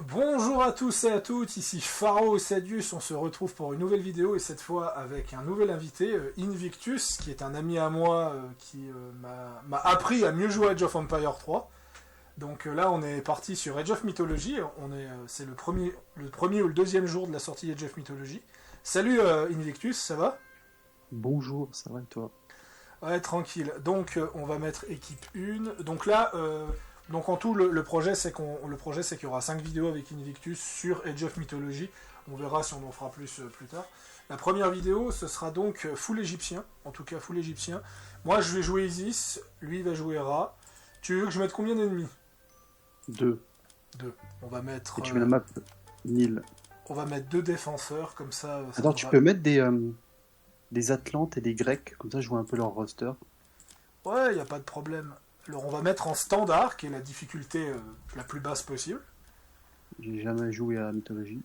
Bonjour à tous et à toutes, ici Pharaoh Sadius, on se retrouve pour une nouvelle vidéo et cette fois avec un nouvel invité, Invictus, qui est un ami à moi qui m'a appris à mieux jouer à Age of Empires 3. Donc là on est parti sur Age of Mythology, c'est le premier ou le deuxième jour de la sortie d'Age of Mythology. Salut Invictus, ça va ? Bonjour, ça va et toi? Ouais, tranquille. Donc on va mettre équipe 1. Donc là, donc en tout le projet c'est qu'il y aura 5 vidéos avec Invictus sur Age of Mythology. On verra si on en fera plus tard. La première vidéo, ce sera donc full égyptien, en tout cas full égyptien. Moi je vais jouer Isis, lui il va jouer Ra. Tu veux que je mette combien d'ennemis? 2. 2. On va mettre Et tu mets la map Nil. on va mettre 2 défenseurs comme ça. Alors tu peux mettre des Atlantes et des Grecs, comme ça je vois un peu leur roster. Ouais, il n'y a pas de problème. Alors on va mettre en standard, qui est la difficulté la plus basse possible. J'ai jamais joué à la mythologie.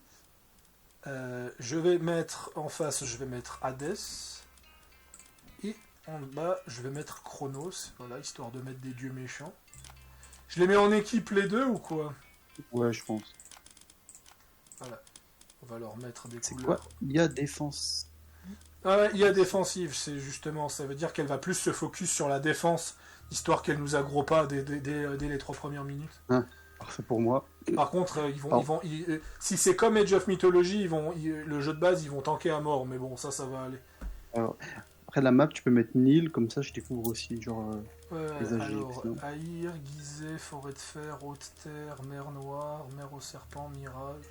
Je vais mettre en face, je vais mettre Hadès. Et en bas, je vais mettre Chronos. Voilà, histoire de mettre des dieux méchants. Je les mets en équipe les deux ou quoi? Ouais, je pense. Voilà. On va leur mettre des C'est couleurs. quoi? Il y a défense. Ah ouais, il y a défensive, c'est justement, ça veut dire qu'elle va plus se focus sur la défense, histoire qu'elle nous aggro pas dès les 3 premières minutes. Ah, parfait pour moi. Par contre, si c'est comme Age of Mythology, le jeu de base, ils vont tanker à mort, mais bon, ça va aller. Alors, après la map, tu peux mettre Nil, comme ça je découvre aussi genre les AG. Alors, Aïr, Gizeh, Forêt de Fer, Haute-Terre, Mer Noire, Mer aux Serpents, Mirage,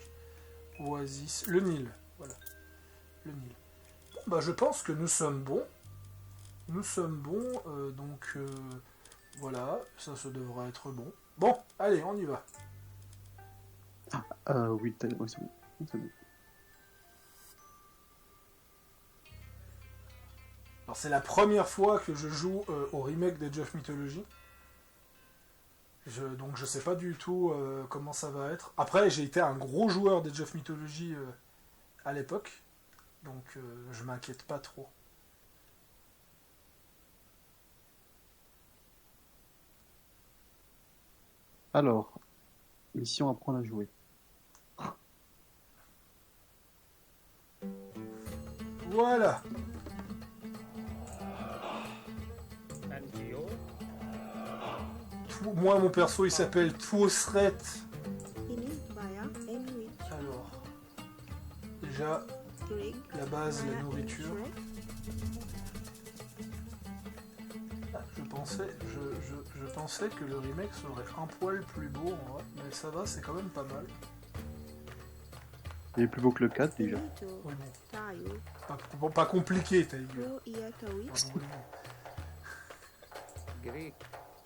Oasis, le Nil. Voilà, le Nil. Bon, bah, je pense que nous sommes bons. Nous sommes bons, donc voilà, ça devrait être bon. Bon, allez, on y va. Oui, ouais, c'est bon. C'est bon. Alors c'est la première fois que je joue au remake d'Age of Mythology. Donc je sais pas du tout comment ça va être. Après, j'ai été un gros joueur d'Age of Mythology à l'époque. Donc je m'inquiète pas trop. Alors, mission apprendre à jouer. Voilà. Moi, mon perso, il s'appelle Tuosret. Alors, déjà, la base, la nourriture. Je pensais que le remake serait un poil plus beau, en vrai, mais ça va, c'est quand même pas mal. Il est plus beau que le 4 déjà. Oui, bon. Pas compliqué, t'as dit.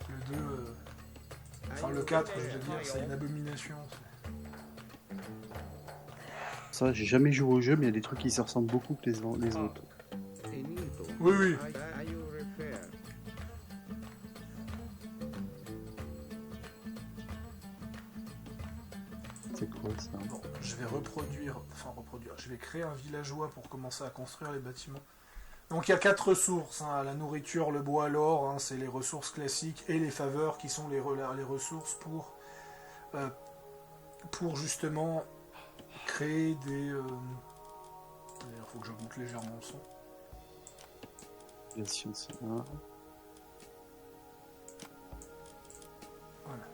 Le 2, enfin le 4, je veux dire, c'est une abomination. Ça, j'ai jamais joué au jeu, mais il y a des trucs qui se ressemblent beaucoup que les autres. Oui. C'est quoi ça? Bon, je vais je vais créer un villageois pour commencer à construire les bâtiments. Donc il y a 4 ressources, hein, la nourriture, le bois, l'or, hein, c'est les ressources classiques, et les faveurs qui sont les ressources pour justement créer des... D'ailleurs, il faut que j'augmente légèrement le son. La science, là. Voilà.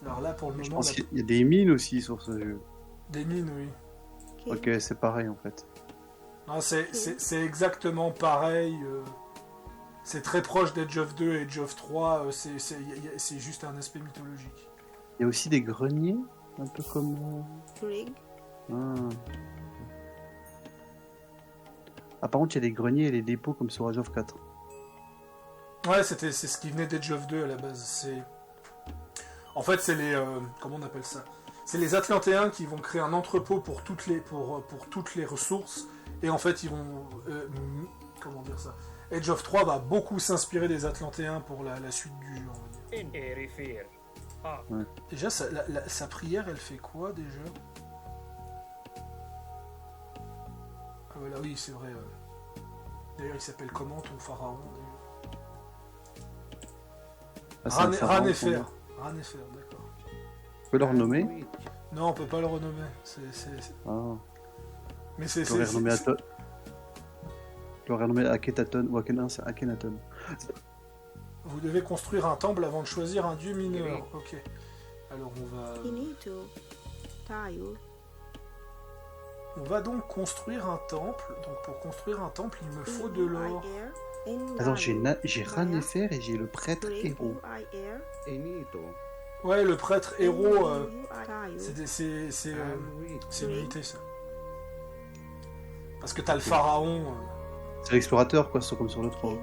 Alors là, pour le Je moment... pense qu'il y a des mines aussi sur ce jeu. Des mines, oui. Ok, c'est pareil en fait. Non, c'est exactement pareil. C'est très proche d'Age of 2 et Age of 3. C'est juste un aspect mythologique. Il y a aussi des greniers, un peu comme... par contre, il y a des greniers et des dépôts comme sur Age of 4. Ouais, c'est ce qui venait d'Age of 2 à la base. En fait, c'est les... comment on appelle ça? C'est les Atlantéens qui vont créer un entrepôt pour toutes les ressources. Et en fait, ils vont... comment dire ça? Age of 3 va beaucoup s'inspirer des Atlantéens pour la suite du jeu, on va dire. Ouais. Déjà, sa prière, elle fait quoi, déjà? Ah voilà, oui, c'est vrai. D'ailleurs, il s'appelle comment, ton pharaon? Ah, Ranefer. Ranefer, d'accord. Tu peux le renommer? Non, on peut pas le renommer. Ah. Mais Tu l'aurais renommé Aton. Tu l'aurais renommé Akhenaton ou Akhenaton. Vous devez construire un temple avant de choisir un dieu mineur. Ok. Alors on va donc construire un temple. Donc pour construire un temple, il me faut de l'or. Attends, j'ai Ranefer et j'ai le prêtre héros. Ouais, le prêtre héros, c'est une unité ça. Parce que t'as le pharaon. C'est l'explorateur quoi, c'est comme sur le 3.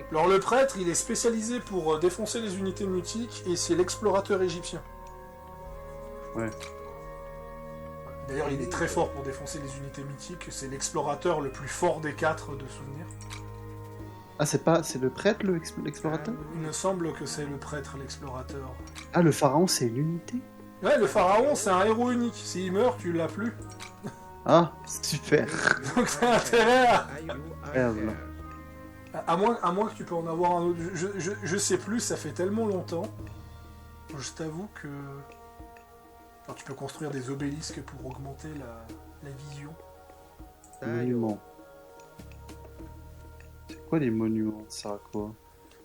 Alors le prêtre, il est spécialisé pour défoncer les unités mythiques et c'est l'explorateur égyptien. Ouais. D'ailleurs, il est très fort pour défoncer les unités mythiques. C'est l'explorateur le plus fort des 4 de souvenir. Ah, c'est le prêtre l'explorateur? Il me semble que c'est le prêtre l'explorateur. Ah, le pharaon c'est une unité? Ouais, le pharaon c'est un héros unique. S'il meurt, tu l'as plus. Ah, super. Donc c'est intérêt à... Merde. À moins que tu peux en avoir un autre. Je sais plus, ça fait tellement longtemps. Je t'avoue que... Alors, tu peux construire des obélisques pour augmenter la vision. Monuments. C'est quoi les monuments? Ça sert à quoi?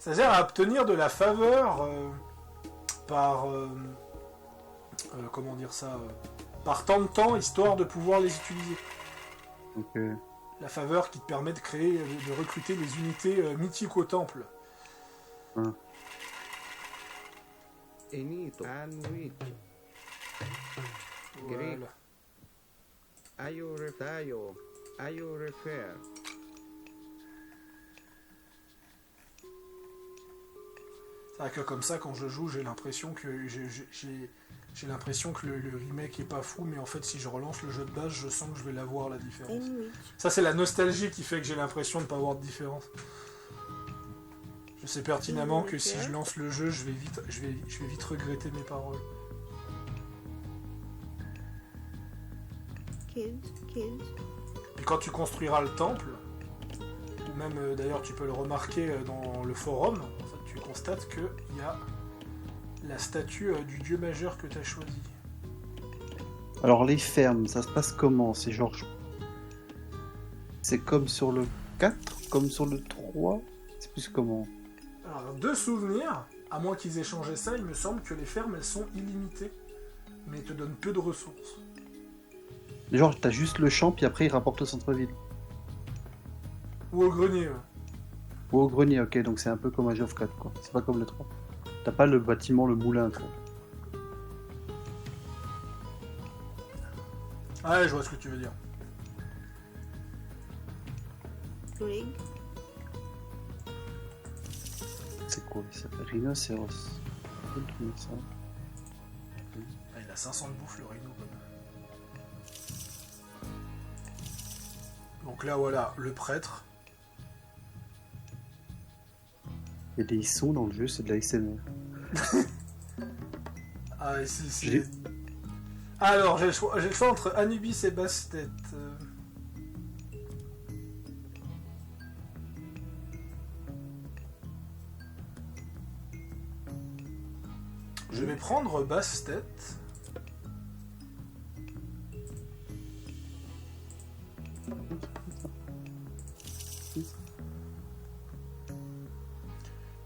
Ça sert à obtenir de la faveur par... comment dire ça par temps de temps, histoire de pouvoir les utiliser. Ok. La faveur qui te permet de créer, de recruter des unités mythiques au temple. Hein. Voilà. C'est vrai que comme ça, quand je joue, j'ai l'impression que j'ai l'impression que le remake est pas fou, mais en fait, si je relance le jeu de base, je sens que je vais la voir la différence. Ça, c'est la nostalgie qui fait que j'ai l'impression de pas avoir de différence. Je sais pertinemment que si je lance le jeu, je vais vite regretter mes paroles. Et quand tu construiras le temple, ou même d'ailleurs tu peux le remarquer dans le forum, en fait, tu constates qu'il y a la statue du dieu majeur que tu as choisi. Alors les fermes, ça se passe comment? C'est genre... C'est comme sur le 4? Comme sur le 3? C'est plus comment? Alors, de souvenirs, à moins qu'ils aient changé ça, il me semble que les fermes, elles sont illimitées, mais te donnent peu de ressources. Genre, t'as juste le champ, puis après, il rapporte au centre-ville. Ou au grenier, ouais. Ou au grenier, ok, donc c'est un peu comme Age of 4, quoi. C'est pas comme le 3. T'as pas le bâtiment, le moulin, quoi. Ouais, je vois ce que tu veux dire. C'est quoi? Il s'appelle Rhinocéros. Ah, il a 500 de bouffe, le rhino, quand même. Donc là, voilà, le prêtre. Il y a des sons dans le jeu, c'est de la ASMR. Ah, c'est... Alors, j'ai le choix entre Anubis et Bastet. Je vais prendre Bastet.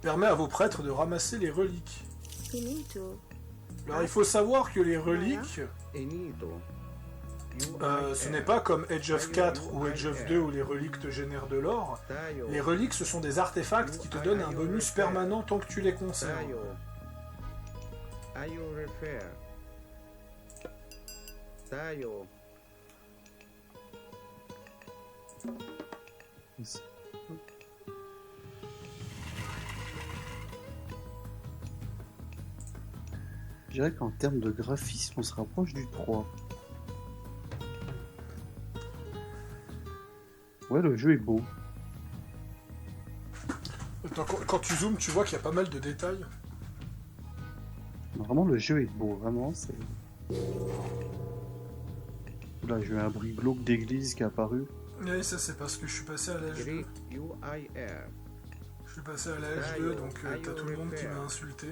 Permet à vos prêtres de ramasser les reliques. Alors il faut savoir que les reliques, ce n'est pas comme Age of 4 ou Age of 2 où les reliques te génèrent de l'or. Les reliques, ce sont des artefacts qui te donnent un bonus permanent tant que tu les conserves. Je dirais qu'en termes de graphisme, on se rapproche du 3. Ouais, le jeu est beau. Quand tu zoomes, tu vois qu'il y a pas mal de détails. Vraiment, le jeu est beau, vraiment, c'est... Là, j'ai eu un bruit glauque d'église qui est apparu. Oui, ça c'est parce que je suis passé à l'âge 2. Je suis passé à la H2, donc t'as tout le monde qui m'a insulté.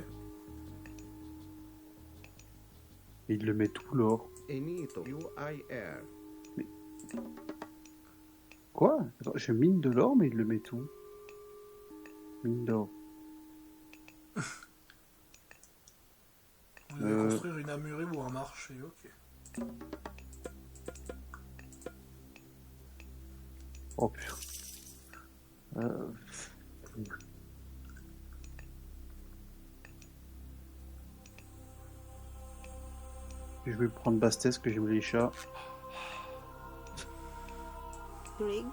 Et il le met tout l'or. Enito UIR. Quoi? Attends, je mine de l'or, mais il le met tout. Mine d'or. On devait construire une amurie ou un marché, ok. Oh putain. Je vais prendre Bastes, que j'aime les chats. Rig.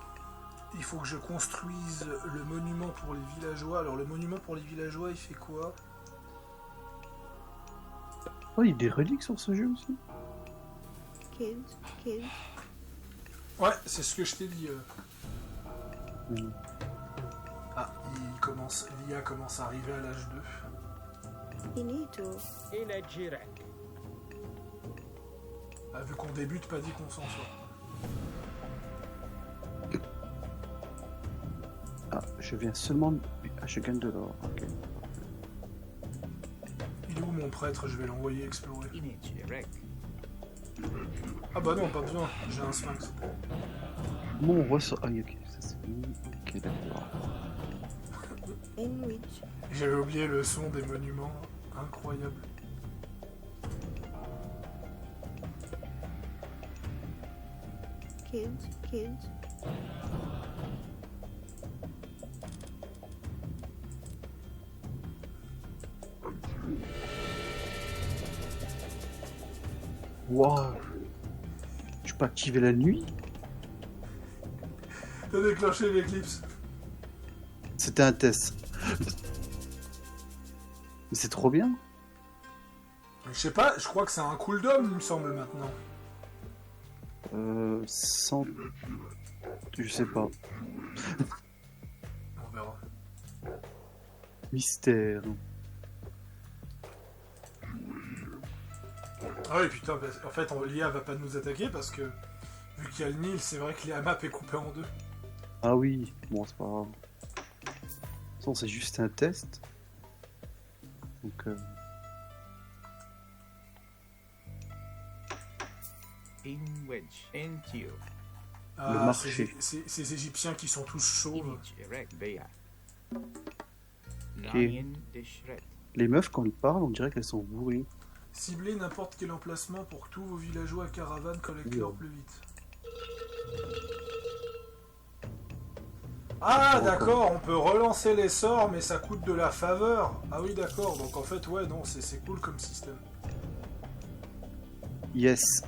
Il faut que je construise le monument pour les villageois. Alors le monument pour les villageois, il fait quoi? Oh, il y a des reliques sur ce jeu aussi. Kids. Ouais, c'est ce que je t'ai dit. Mm. Ah, l'IA commence à arriver à l'âge 2. Enito. Ah, vu qu'on débute, pas dit qu'on s'en sort. Ah, je viens seulement... Ah, je gagne de l'or. Ok. Il est où mon prêtre? Je vais l'envoyer explorer. Ah bah non, pas besoin, j'ai un sphinx. Mon ressort... Ah, ok, ça c'est bon. Ok, d'accord. Enwich. J'avais oublié le son des monuments. Incroyable. Kids. Waouh! Je peux activer la nuit? T'as déclenché l'éclipse. C'était un test. Mais c'est trop bien. Je sais pas, je crois que c'est un cooldown, il me semble, maintenant. Sans... Je sais pas. On verra. Mystère. Ah oui, putain, en fait, l'IA va pas nous attaquer parce que, vu qu'il y a le Nil, c'est vrai que la map est coupée en deux. Ah oui, bon, c'est pas grave. De toute façon, c'est juste un test. Donc, Ah, le marché. Ces Égyptiens qui sont tous chauves. Ok. Les meufs, quand ils parlent, on dirait qu'elles sont bourrées. Ciblez n'importe quel emplacement pour que tous vos villageois à caravane collectent l'or plus vite. Ah d'accord, on peut relancer les sorts, mais ça coûte de la faveur. Ah oui d'accord, donc en fait ouais non, c'est cool comme système. Yes.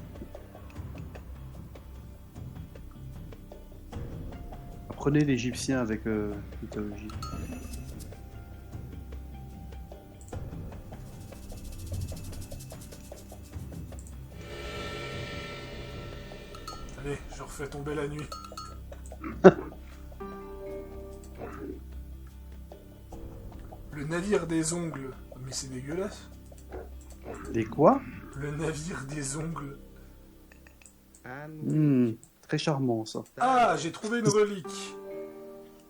Apprenez l'Égyptien avec mythologie. Allez, je refais tomber la nuit. Le navire des ongles. Mais c'est dégueulasse. Des quoi? Le navire des ongles. Très charmant ça. Ah, j'ai trouvé une relique.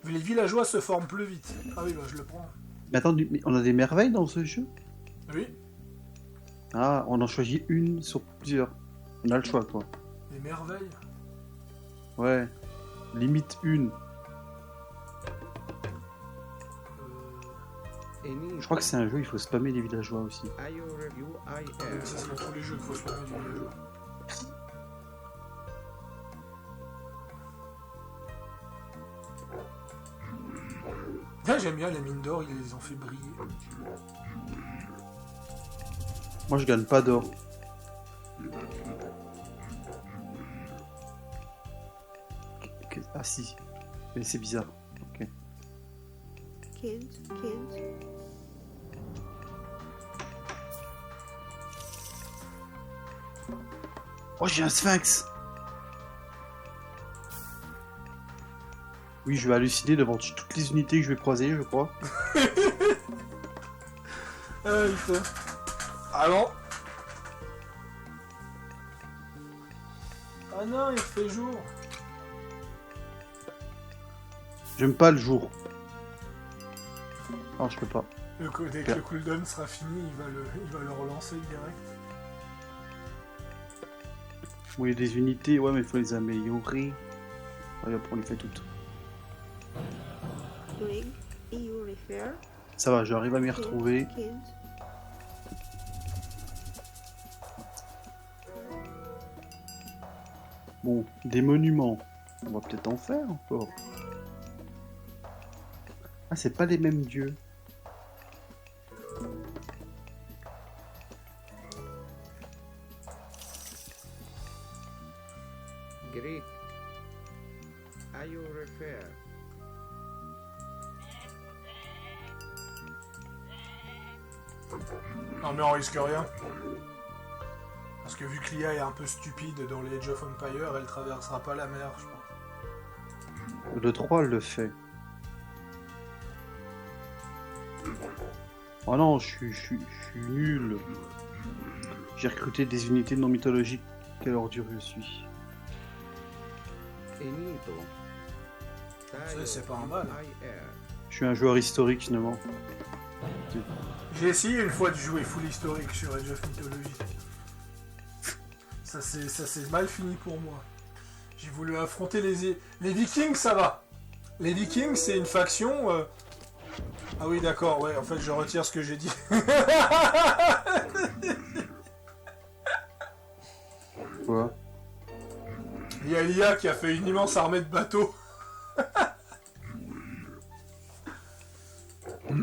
Les villageois se forment plus vite. Ah oui, bah je le prends. Mais attends, on a des merveilles dans ce jeu? Oui, Ah, on en choisit une sur plusieurs. On a le choix quoi. des merveilles. Ouais. Limite une. Je crois que c'est un jeu, il faut spammer les villageois aussi. Ça c'est dans tous les jeux qu'il faut se permettre du villageois. Là j'aime bien les mines d'or, ils les ont fait briller. Moi je gagne pas d'or. Ah si. Mais c'est bizarre. Ok. Kids. Oh, j'ai un sphinx. Oui, je vais halluciner devant toutes les unités que je vais croiser, je crois. Ah putain. Ah non. Ah non, il fait jour. J'aime pas le jour. Non, je peux pas. Dès que le cooldown sera fini, il va le relancer direct. Bon, il y a des unités, ouais, mais il faut les améliorer. Allez, hop, on les fait toutes. Rig. EU refer. Ça va, j'arrive à m'y retrouver. Killed. Bon, des monuments. On va peut-être en faire encore. Ah, c'est pas les mêmes dieux. Greek. IO refer. Non mais on risque rien. Parce que vu que l'IA est un peu stupide dans les Age of Empire, elle traversera pas la mer, je pense. Le 3 le fait. Oh non, je suis nul. J'ai recruté des unités non mythologiques. Quelle ordure je suis. Enito. C'est pas un mal. IR. Je suis un joueur historique finalement. J'ai essayé une fois de jouer full historique sur Age of Mythology. Ça s'est mal fini pour moi. J'ai voulu affronter les Vikings, ça va. Les Vikings, c'est une faction... Ah oui, d'accord, ouais, en fait, je retire ce que j'ai dit. Quoi? Il y a l'IA qui a fait une immense armée de bateaux. Je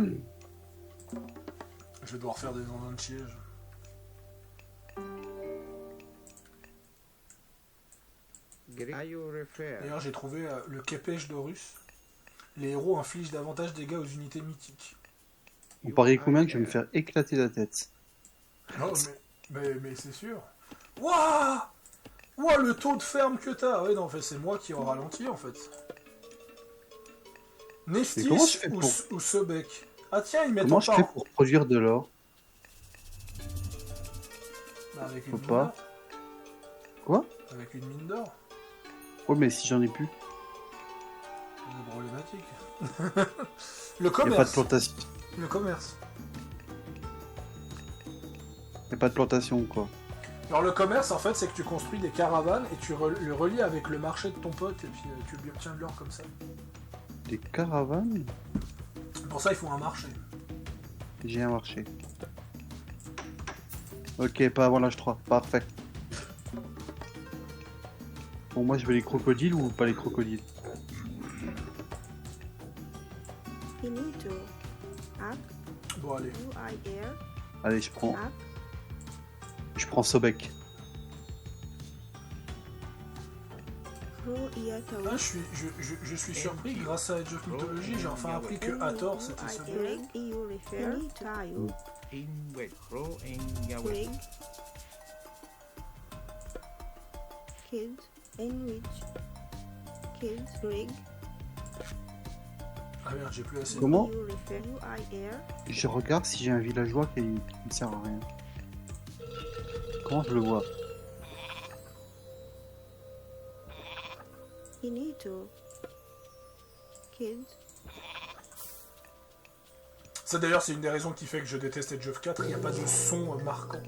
vais devoir faire des endroits de siège. Greek. IO refer. D'ailleurs, j'ai trouvé le Képège d'Horus. Les héros infligent davantage de dégâts aux unités mythiques. On parie combien que je vais me faire éclater la tête? Non, mais c'est sûr. Waouh! Waouh, le taux de ferme que t'as! Ouais, non, en fait, c'est moi qui ai ralenti, en fait. comment Nestis je fais ou Sobek? Ah tiens, ils mettent Comment en je fais part. pour produire de l'or? Bah, avec une Faut mine pas. d'or. Quoi? Avec une mine d'or. Ouais, mais si j'en ai plus, C'est problématique. Le y a pas de commerce. plantation. Le commerce. Y a pas de plantation quoi. Alors le commerce, en fait, c'est que tu construis des caravanes et tu le relis avec le marché de ton pote et puis tu lui obtiens de l'or comme ça. Des caravanes? Pour ça, il faut un marché. J'ai un marché. Ok, pas avant l'âge 3. Parfait. Bon, moi je veux les crocodiles ou pas les crocodiles? Finito. Up. Bon, allez. UIR. Allez, je prends. Up. Je prends Sobek. Pro Iatawa. Ah, je suis surpris, grâce à Age of Mythology, j'ai enfin appris que Hathor c'était ce mec. Rig. EU refer. Finito. In wet. Pro in Yahweh. Rig. Killed. Enrich. Killed. Rig. Ah merde, j'ai plus assez. Comment? EU refer. UIR. Je regarde si j'ai un villageois qui ne sert à rien. Comment je le vois? Finito. Killed. Ça d'ailleurs, c'est une des raisons qui fait que je déteste Age of 4, il n'y a pas de son marquant.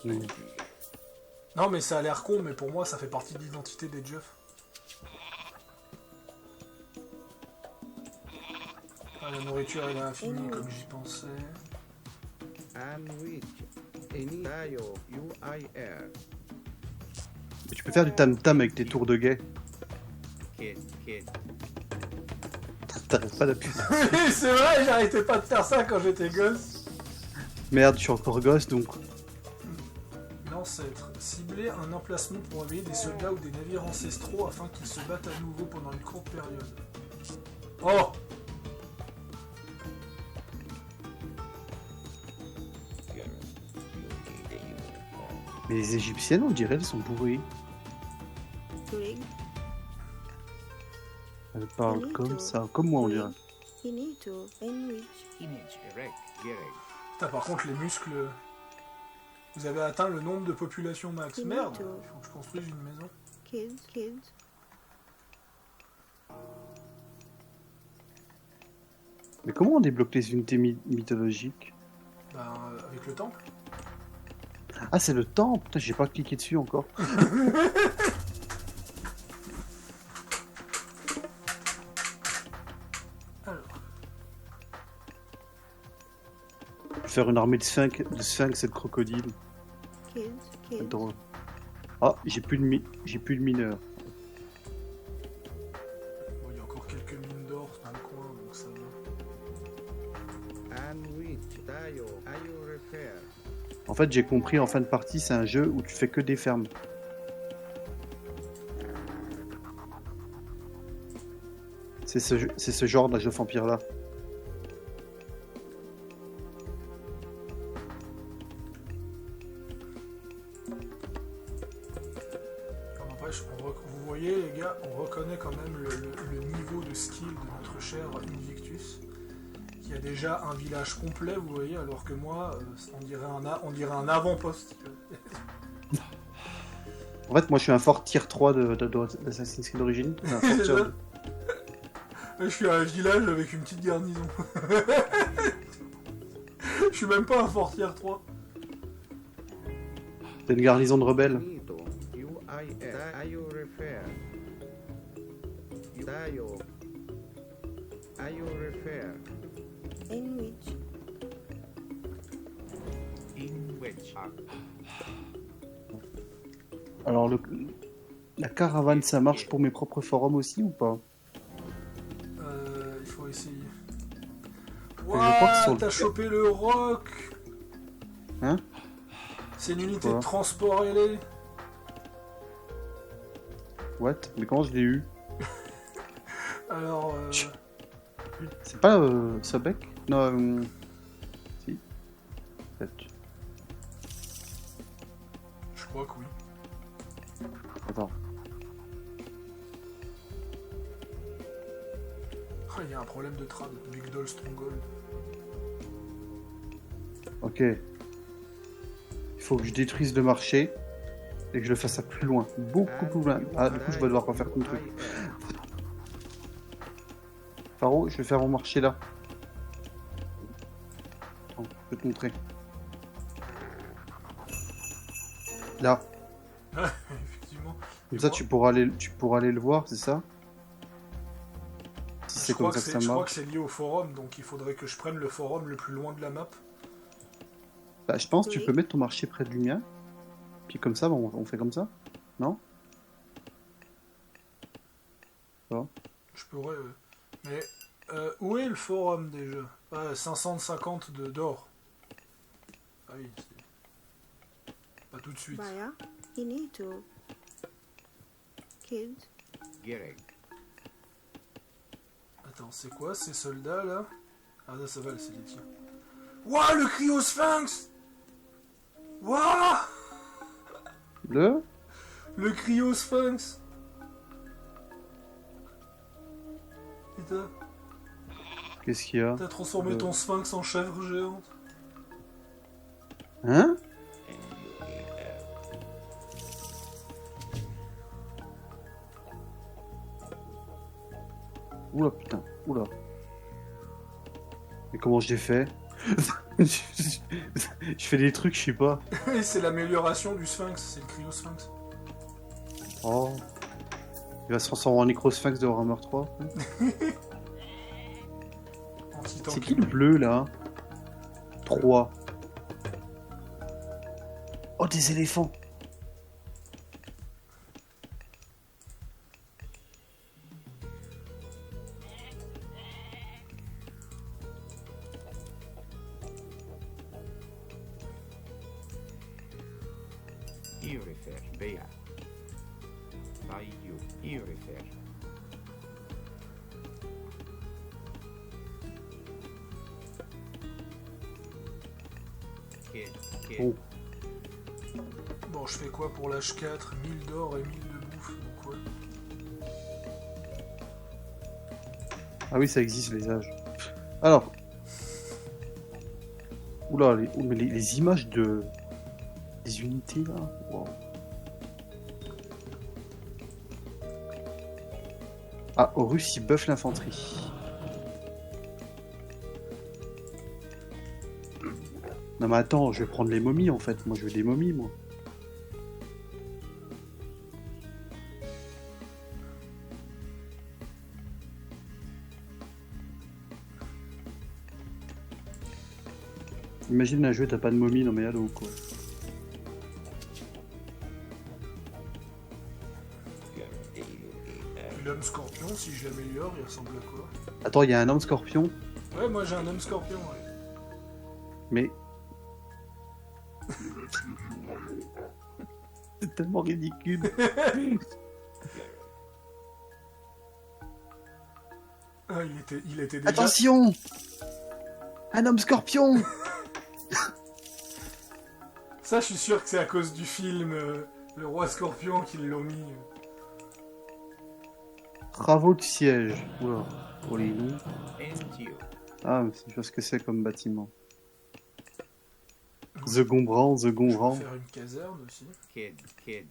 Oui. Non, mais ça a l'air con, mais pour moi, ça fait partie de l'identité d'Age of. Ah, la nourriture, elle est infinie, comme j'y pensais. Anwich. Enito. UIR. Tu peux faire du tam-tam avec tes tours de guet. Kid. T'arrêtes pas d'appuyer. Oui, c'est vrai, j'arrêtais pas de faire ça quand j'étais gosse. Merde, je suis encore gosse donc. L'ancêtre. Cibler un emplacement pour envoyer des soldats ou des navires ancestraux afin qu'ils se battent à nouveau pendant une courte période. Oh! Mais les égyptiennes, on dirait, elles sont bourrées. Rig. Elles parlent comme ça, comme moi on dirait. Finito. Enrich. Image. Erect. Gerek. Putain, par contre, les muscles... Vous avez atteint le nombre de population max. Merde, il faut que je construise une maison. Killed. Mais comment on débloque les unités mythologiques? Ben, avec le temple. Ah, c'est le temple. Putain, j'ai pas cliqué dessus encore. Alors, Faire une armée de sphinx et de crocodiles. Kids, C'est kids. drôle. Ah, j'ai plus de mineurs. bon, il y a encore quelques mines d'or dans le coin, donc ça va. And which tayo are you refer? En fait, j'ai compris en fin de partie, c'est un jeu où tu fais que des fermes. C'est ce genre d'Age of Empire là. En n'empêche, vous voyez les gars, on reconnaît quand même le niveau de skill de notre cher Invictus, qui a déjà un village complet, vous voyez, alors que moi, on dirait un avant-poste. En fait, moi je suis un fort tier 3 d'Assassin's Creed Origins. Un fort tier deux. Je suis à un village avec une petite garnison. Je suis même pas un fort tier 3. T'as une garnison de rebelles. Nito, UIR, are you refer? Tayo, are you refer? In which? In which? Alors, la caravane, ça marche pour mes propres forums aussi ou pas? Il faut essayer. crois que sur Ouah, le- t'as chopé le roc. Hein? C'est une unité Quoi de transport ailé. What? Mais comment je l'ai eu? Alors, C'est pas Sobek? Non, si. Peut-être. je crois que oui. Attends. Ah, il y a un problème de trad. Big Doll Stronghold. Ok. Il faut que je détruise le marché et que je le fasse à plus loin. Beaucoup plus loin. Ah, du coup, je vais devoir refaire tout le truc. Faro, je vais faire mon marché là. Attends, je vais te montrer. Là. Effectivement. Comme ça, tu pourras aller le voir, c'est ça? Si Je c'est crois comme que ça que ça je crois que marche. c'est lié au forum, donc il faudrait que je prenne le forum le plus loin de la map. Bah, je pense que tu Oui. peux mettre ton marché près du mien. Puis comme ça, bon, on fait comme ça. Non? Je pourrais. Mais où est le forum déjà? 550 d'or. Ah oui, c'est. Pas tout de suite. Baya, Inito. Kids, Gereg. Attends, c'est quoi ces soldats là? Ah là, ça va, c'est les tiens. Ouah, le cryosphinx! Ouah! Le? Le cryosphinx! Putain, Qu'est-ce qu'il y a? t'as transformé ton sphinx en chèvre géante. Hein? Oula, putain. Oula. Mais comment je l'ai fait? Je fais des trucs, je sais pas. Et c'est l'amélioration du sphinx, c'est le cryosphinx. Oh. Il va se transformer en Necrosphinx de Warhammer 3. C'est qui le bleu là? 3. Oh, des éléphants. Irifer, Bea. Tayo, Irifer. Kid, kid. Oh. Bon, je fais quoi pour l'âge 4? 1000 d'or et 1000 de bouffe, donc ouais. Ah oui, ça existe les âges. Alors. Oula, mais les images de. Des unités là. Wow. Ah, Horus il buff l'infanterie. Non mais attends, je vais prendre les momies en fait. Moi je veux des momies moi. Imagine un jeu, t'as pas de momie, non mais allô quoi. L'homme scorpion, si je l'améliore, il ressemble à quoi? Attends, il y a un homme scorpion, Ouais, moi j'ai un homme scorpion, ouais. mais... C'est tellement ridicule. Ah, il était déjà... Attention! Un homme scorpion! Ça, je suis sûr que c'est à cause du film Le Roi Scorpion qu'ils l'ont mis. Travaux de siège. Oula. Oh les noms. Entio. Ah, je vois ce que c'est comme bâtiment. The Gombran, The Je peux Gombran. faire une caserne aussi. Kid. Kid.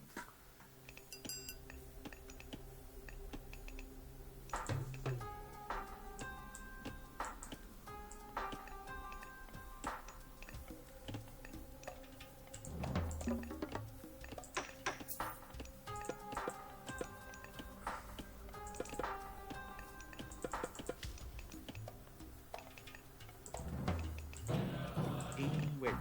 In which.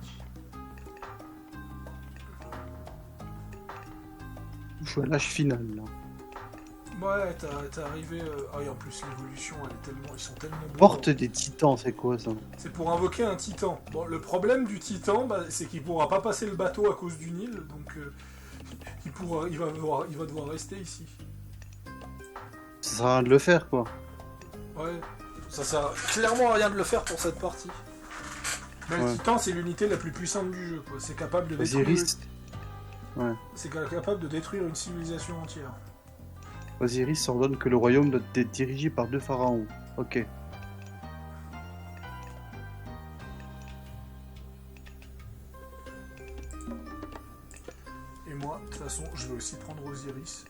Je suis à l'âge final là. Ouais, t'es arrivé... Ah, et en plus, l'évolution, elle est tellement... Ils sont tellement beaux. Porte des titans, c'est quoi ça? C'est pour invoquer un titan. Bon, le problème du titan, bah, c'est qu'il pourra pas passer le bateau à cause du Nil, donc il va devoir rester ici. Ça sert à rien de le faire quoi. Ouais, ça sert clairement à rien de le faire pour cette partie. Mais le Ouais. titan, c'est l'unité la plus puissante du jeu, quoi. C'est capable de détruire... Osiris. Ouais. C'est capable de détruire une civilisation entière. Osiris ordonne que le royaume doit être dirigé par 2 pharaons. Ok. Et moi, de toute façon, je vais aussi prendre Osiris.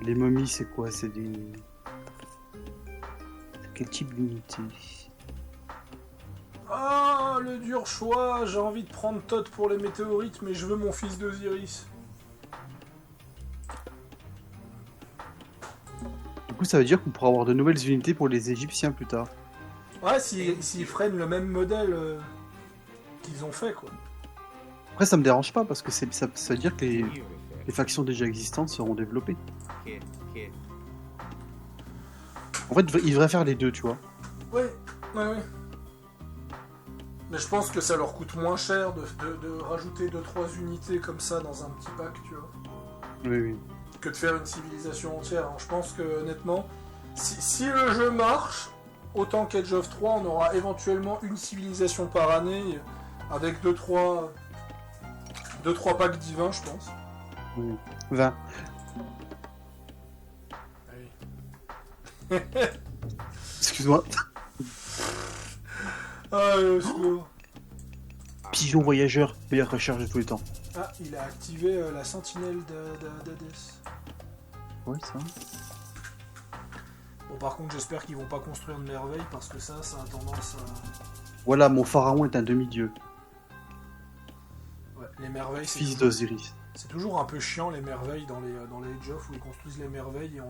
Les momies, c'est quoi? C'est des... Quel type d'unité? Ah, le dur choix. J'ai envie de prendre Thoth pour les météorites, mais je veux mon fils d'Osiris. Du coup, ça veut dire qu'on pourra avoir de nouvelles unités pour les Égyptiens plus tard. Ouais, s'ils freinent le même modèle qu'ils ont fait, quoi. Après, ça me dérange pas parce que ça veut dire que les Irrefer. factions déjà existantes seront développées. Kid. Kid. En fait, ils devraient faire les deux, tu vois. Ouais. Mais je pense que ça leur coûte moins cher de rajouter 2-3 unités comme ça dans un petit pack, tu vois, Oui, oui. que de faire une civilisation entière. Alors, je pense que, honnêtement, si le jeu marche, autant qu'Age of 3, on aura éventuellement une civilisation par année, avec 2-3 packs divins, je pense. oui. 20. Excuse-moi. Ah, secours. Pigeon voyageur, meilleure recherche de tous les temps. Ah, il a activé la sentinelle d'Hadès. Ouais, ça. Bon, par contre, j'espère qu'ils vont pas construire de merveilles, parce que ça a tendance à... Voilà, mon pharaon est un demi-dieu. Ouais, les merveilles, Fils d'Osiris. c'est toujours un peu chiant, les merveilles, dans les Age of, où ils construisent les merveilles, et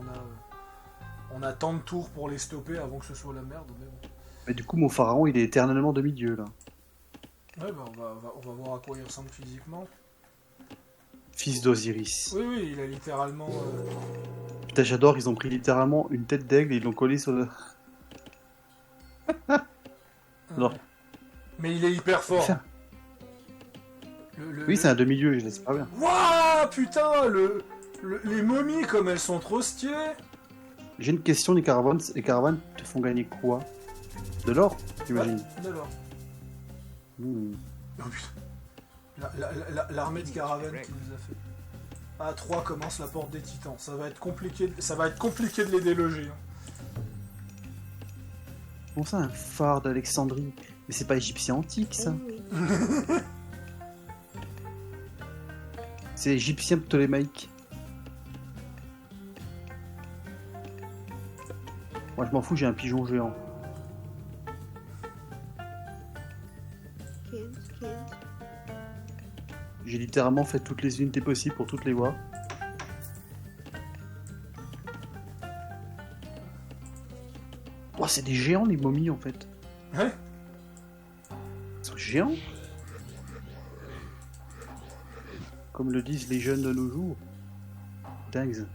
on a tant de tours pour les stopper avant que ce soit la merde, mais bon. Mais du coup, mon pharaon, il est éternellement demi-dieu, là. Ouais, bah on va voir à quoi il ressemble physiquement. Fils d'Osiris. Oui, oui, il a littéralement... Putain, j'adore, ils ont pris littéralement une tête d'aigle et ils l'ont collé sur le... Non. Mais il est hyper fort. Tiens. Le- Oui, c'est un demi-dieu, je laisse pas bien. Wouah, putain, les momies, comme elles sont trop stylées. J'ai une question, les caravanes te font gagner quoi? De l'or, j'imagine. Ouais, d'accord. Hmm. Oh putain. L'armée de caravane qui nous a fait. À 3 commence la porte des titans. Ça va être compliqué de les déloger. Hein. Comment ça, un phare d'Alexandrie? Mais c'est pas égyptien antique, ça. Oui. C'est égyptien ptolémaïque. Moi, je m'en fous, j'ai un pigeon géant. Kids, kids. J'ai littéralement fait toutes les unités possibles pour toutes les voir. Oh, c'est des géants les momies en fait. Ouais. Ils sont géants. Comme le disent les jeunes de nos jours. Dingue.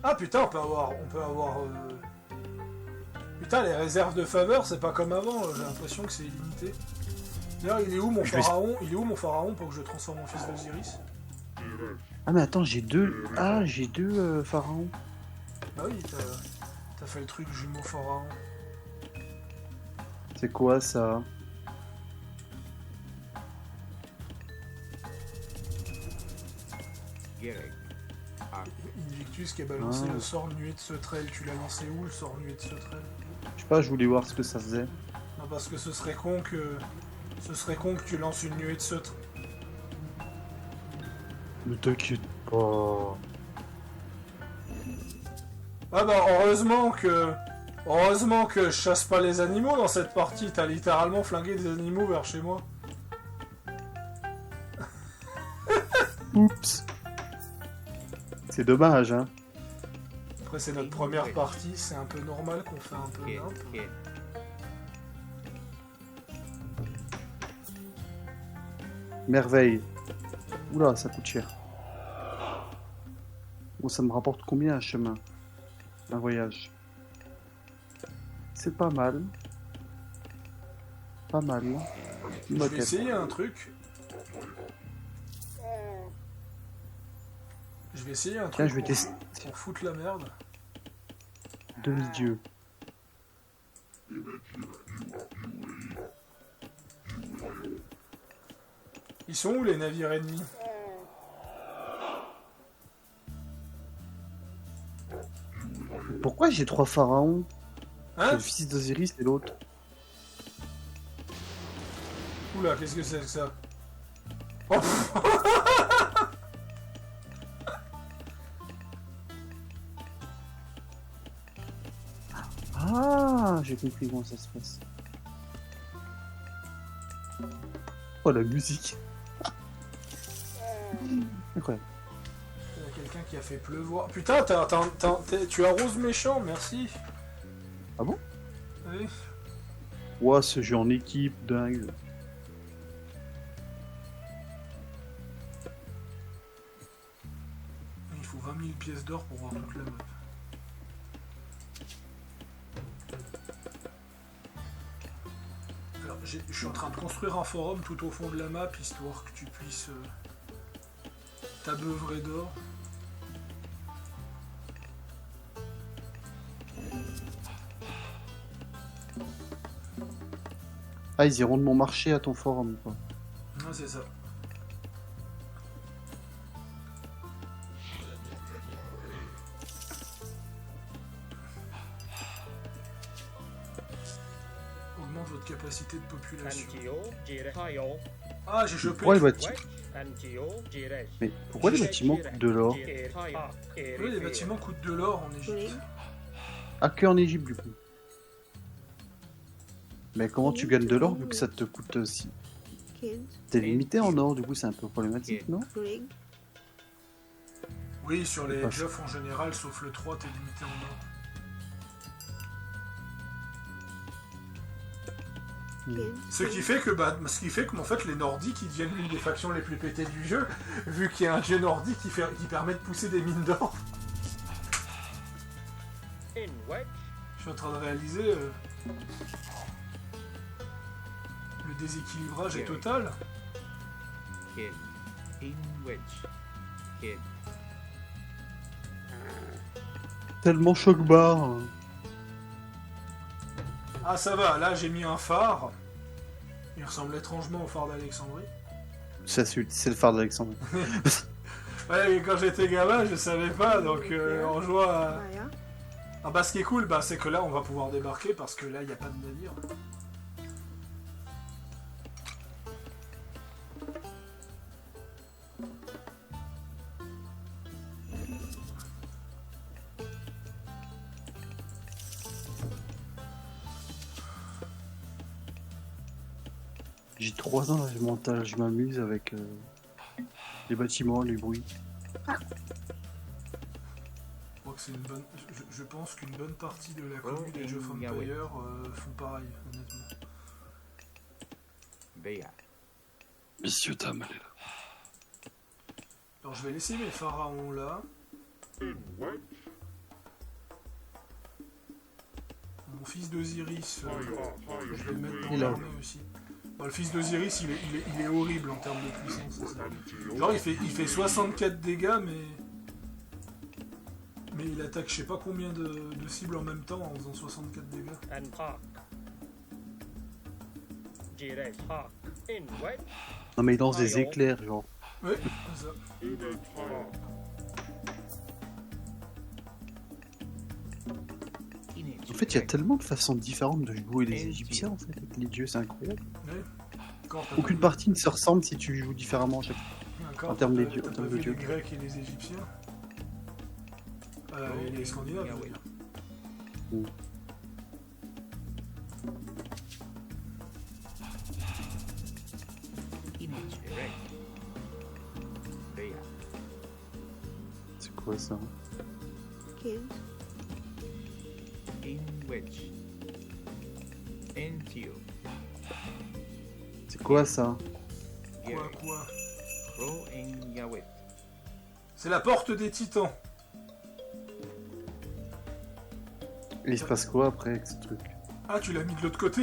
Ah putain, on peut avoir. Putain, les réserves de faveur, c'est pas comme avant. J'ai l'impression que c'est illimité. D'ailleurs, il est où mon pharaon? Il est où mon pharaon pour que je transforme en fils d'Osiris? Ah mais attends, j'ai deux. Ah, j'ai deux pharaons. Bah oui, t'as fait le truc jumeau pharaon. C'est quoi ça? Gerek. Invictus qui a balancé Ah. le sort nuée de sauterelle. Tu l'as lancé où le sort nuée de sauterelle? Je sais pas, je voulais voir ce que ça faisait. Non, parce que ce serait con que. Ce serait con que tu lances une nuée de sauterelle. Ne t'inquiète pas. Ah bah heureusement que. Heureusement que je chasse pas les animaux dans cette partie. T'as littéralement flingué des animaux vers chez moi. Oups. C'est dommage, hein. Après c'est notre première partie, c'est un peu normal qu'on fait un peu Kid. nimp. Kid. Merveille. Oula, ça coûte cher. Bon, ça me rapporte combien un chemin? Un voyage? C'est pas mal. Pas mal. Je vais essayer un truc. Je vais essayer un truc. Tiens, je vais tester. Pour foutre la merde. Demi-dieu. Ils sont où les navires ennemis? Pourquoi j'ai trois pharaons? Hein? Le fils d'Osiris et l'autre. Oula, qu'est-ce que c'est que ça? Oh, pff. Ah, j'ai compris comment ça se passe. Oh, la musique. Incroyable. Il y a quelqu'un qui a fait pleuvoir. Putain, tu arroses mes champs, merci. Ah bon? Oui. Ouah, ce jeu en équipe, dingue. Il faut 20 000 pièces d'or pour voir toute la map. Alors, je suis en train de construire un forum tout au fond de la map, histoire que tu puisses t'abeuvrer d'or. Ah, ils iront de mon marché à ton forum, quoi. Ah, c'est ça. Augmente votre capacité de population. Ah, j'ai chopé. Pourquoi les bâtiments... Mais pourquoi les bâtiments coûtent de l'or? Oui, les bâtiments coûtent de l'or en Égypte. Ah, que en Égypte, du coup. Mais comment tu gagnes de l'or vu que ça te coûte aussi? Kids. T'es limité en or, du coup c'est un peu problématique, non? Rig. Oui, sur les Pas- buffs en général, sauf le 3, t'es limité en or. Kids. Ce qui fait que, en fait, les Nordiques, ils deviennent l'une des factions les plus pétées du jeu, vu qu'il y a un dieu nordique qui permet de pousser des mines d'or. Je suis en train de réaliser... le déséquilibrage est total. Kid. In which? Kid. Tellement choc-barre. Ah, ça va, là j'ai mis un phare. Il ressemble étrangement au phare d'Alexandrie. C'est le phare d'Alexandre. Ouais, mais quand j'étais gamin, je savais pas, donc on joue à... Maya. Ah bah ce qui est cool, bah, c'est que là on va pouvoir débarquer parce que là il n'y a pas de navire. J'ai 3 ans, je m'amuse avec les bâtiments, les bruits. Je crois que c'est une bonne. Je pense qu'une bonne partie de la commune des Age of Empires font pareil, honnêtement. Béa. Messieurs, dames. Alors je vais laisser mes pharaons là. Mon fils d'Osiris, je vais le mettre dans Il a- l'armée aussi. Bon, le fils d'Osiris, il est horrible en termes de puissance. C'est ça. Genre il fait 64 dégâts, mais il attaque je sais pas combien de cibles en même temps en faisant 64 dégâts. and park. Jire park in wet. Non mais il lance des éclairs, genre. Ouais, c'est ça. En fait, il y a tellement de façons différentes de jouer les Égyptiens, en fait, avec les dieux, c'est incroyable. Ouais. Encore, t'as Aucune pas partie ne se ressemble si tu joues différemment à chaque fois. vu- encore, en termes t'as de pas- dieux- t'as en pas termes de vu dieux. les Grecs et les Égyptiens. Et les Scandinaves, je veux dire. Mm. Image erect. Béa. C'est quoi ça? Kids. In wedge. Entio. C'est quoi ça? Quoi? Crow en Yahweh. C'est la porte des titans. Et il se passe quoi après avec ce truc? Ah, tu l'as mis de l'autre côté.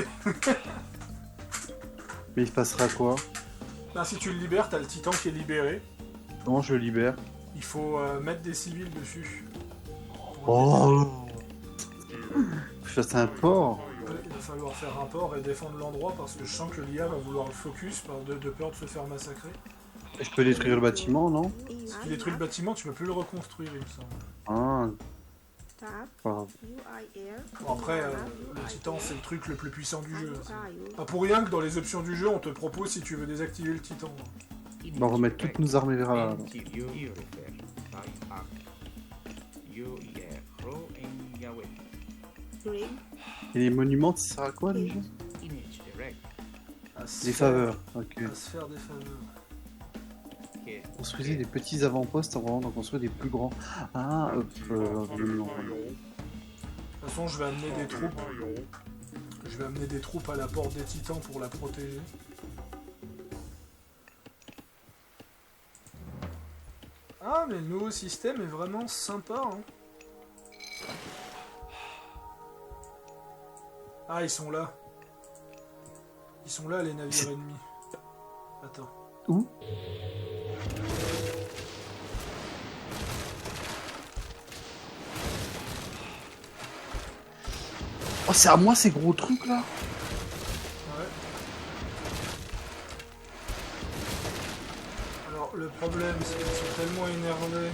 Mais il se passera quoi? Là, si tu le libères, t'as le titan qui est libéré. Comment je le libère? Il faut mettre des civils dessus. Oh! Ça c'est un port! Il va falloir faire un port et défendre l'endroit parce que je sens que l'IA va vouloir le focus de peur de se faire massacrer. Je peux détruire le bâtiment, non? Si tu détruis le bâtiment, tu peux plus le reconstruire, il me semble. Ah, Tap. pas grave. UIR. Bon, après, le titan, c'est le truc le plus puissant du jeu. Who are you? Pas pour rien que dans les options du jeu, on te propose si tu veux désactiver le titan. Bon, on va remettre toutes nos armées vers là. Entio. Irifer. By Ark. Yo-Yer. Crow en Yahweh. Dream. Et les monuments, ça sert à quoi déjà? Image erect. Des faveurs, ok. À se faire des faveurs. Kid. Construisez des petits avant-postes avant d'en construire des plus grands. Ah, monuments. De toute façon, je vais amener des troupes. Je vais amener des troupes à la porte des titans pour la protéger. Ah, mais le nouveau système est vraiment sympa, hein. Ah, ils sont là. Ils sont là, les navires ennemis. Attends. Où? Oh, c'est à moi ces gros trucs là? Ouais. Alors, le problème, c'est qu'ils sont tellement énervés.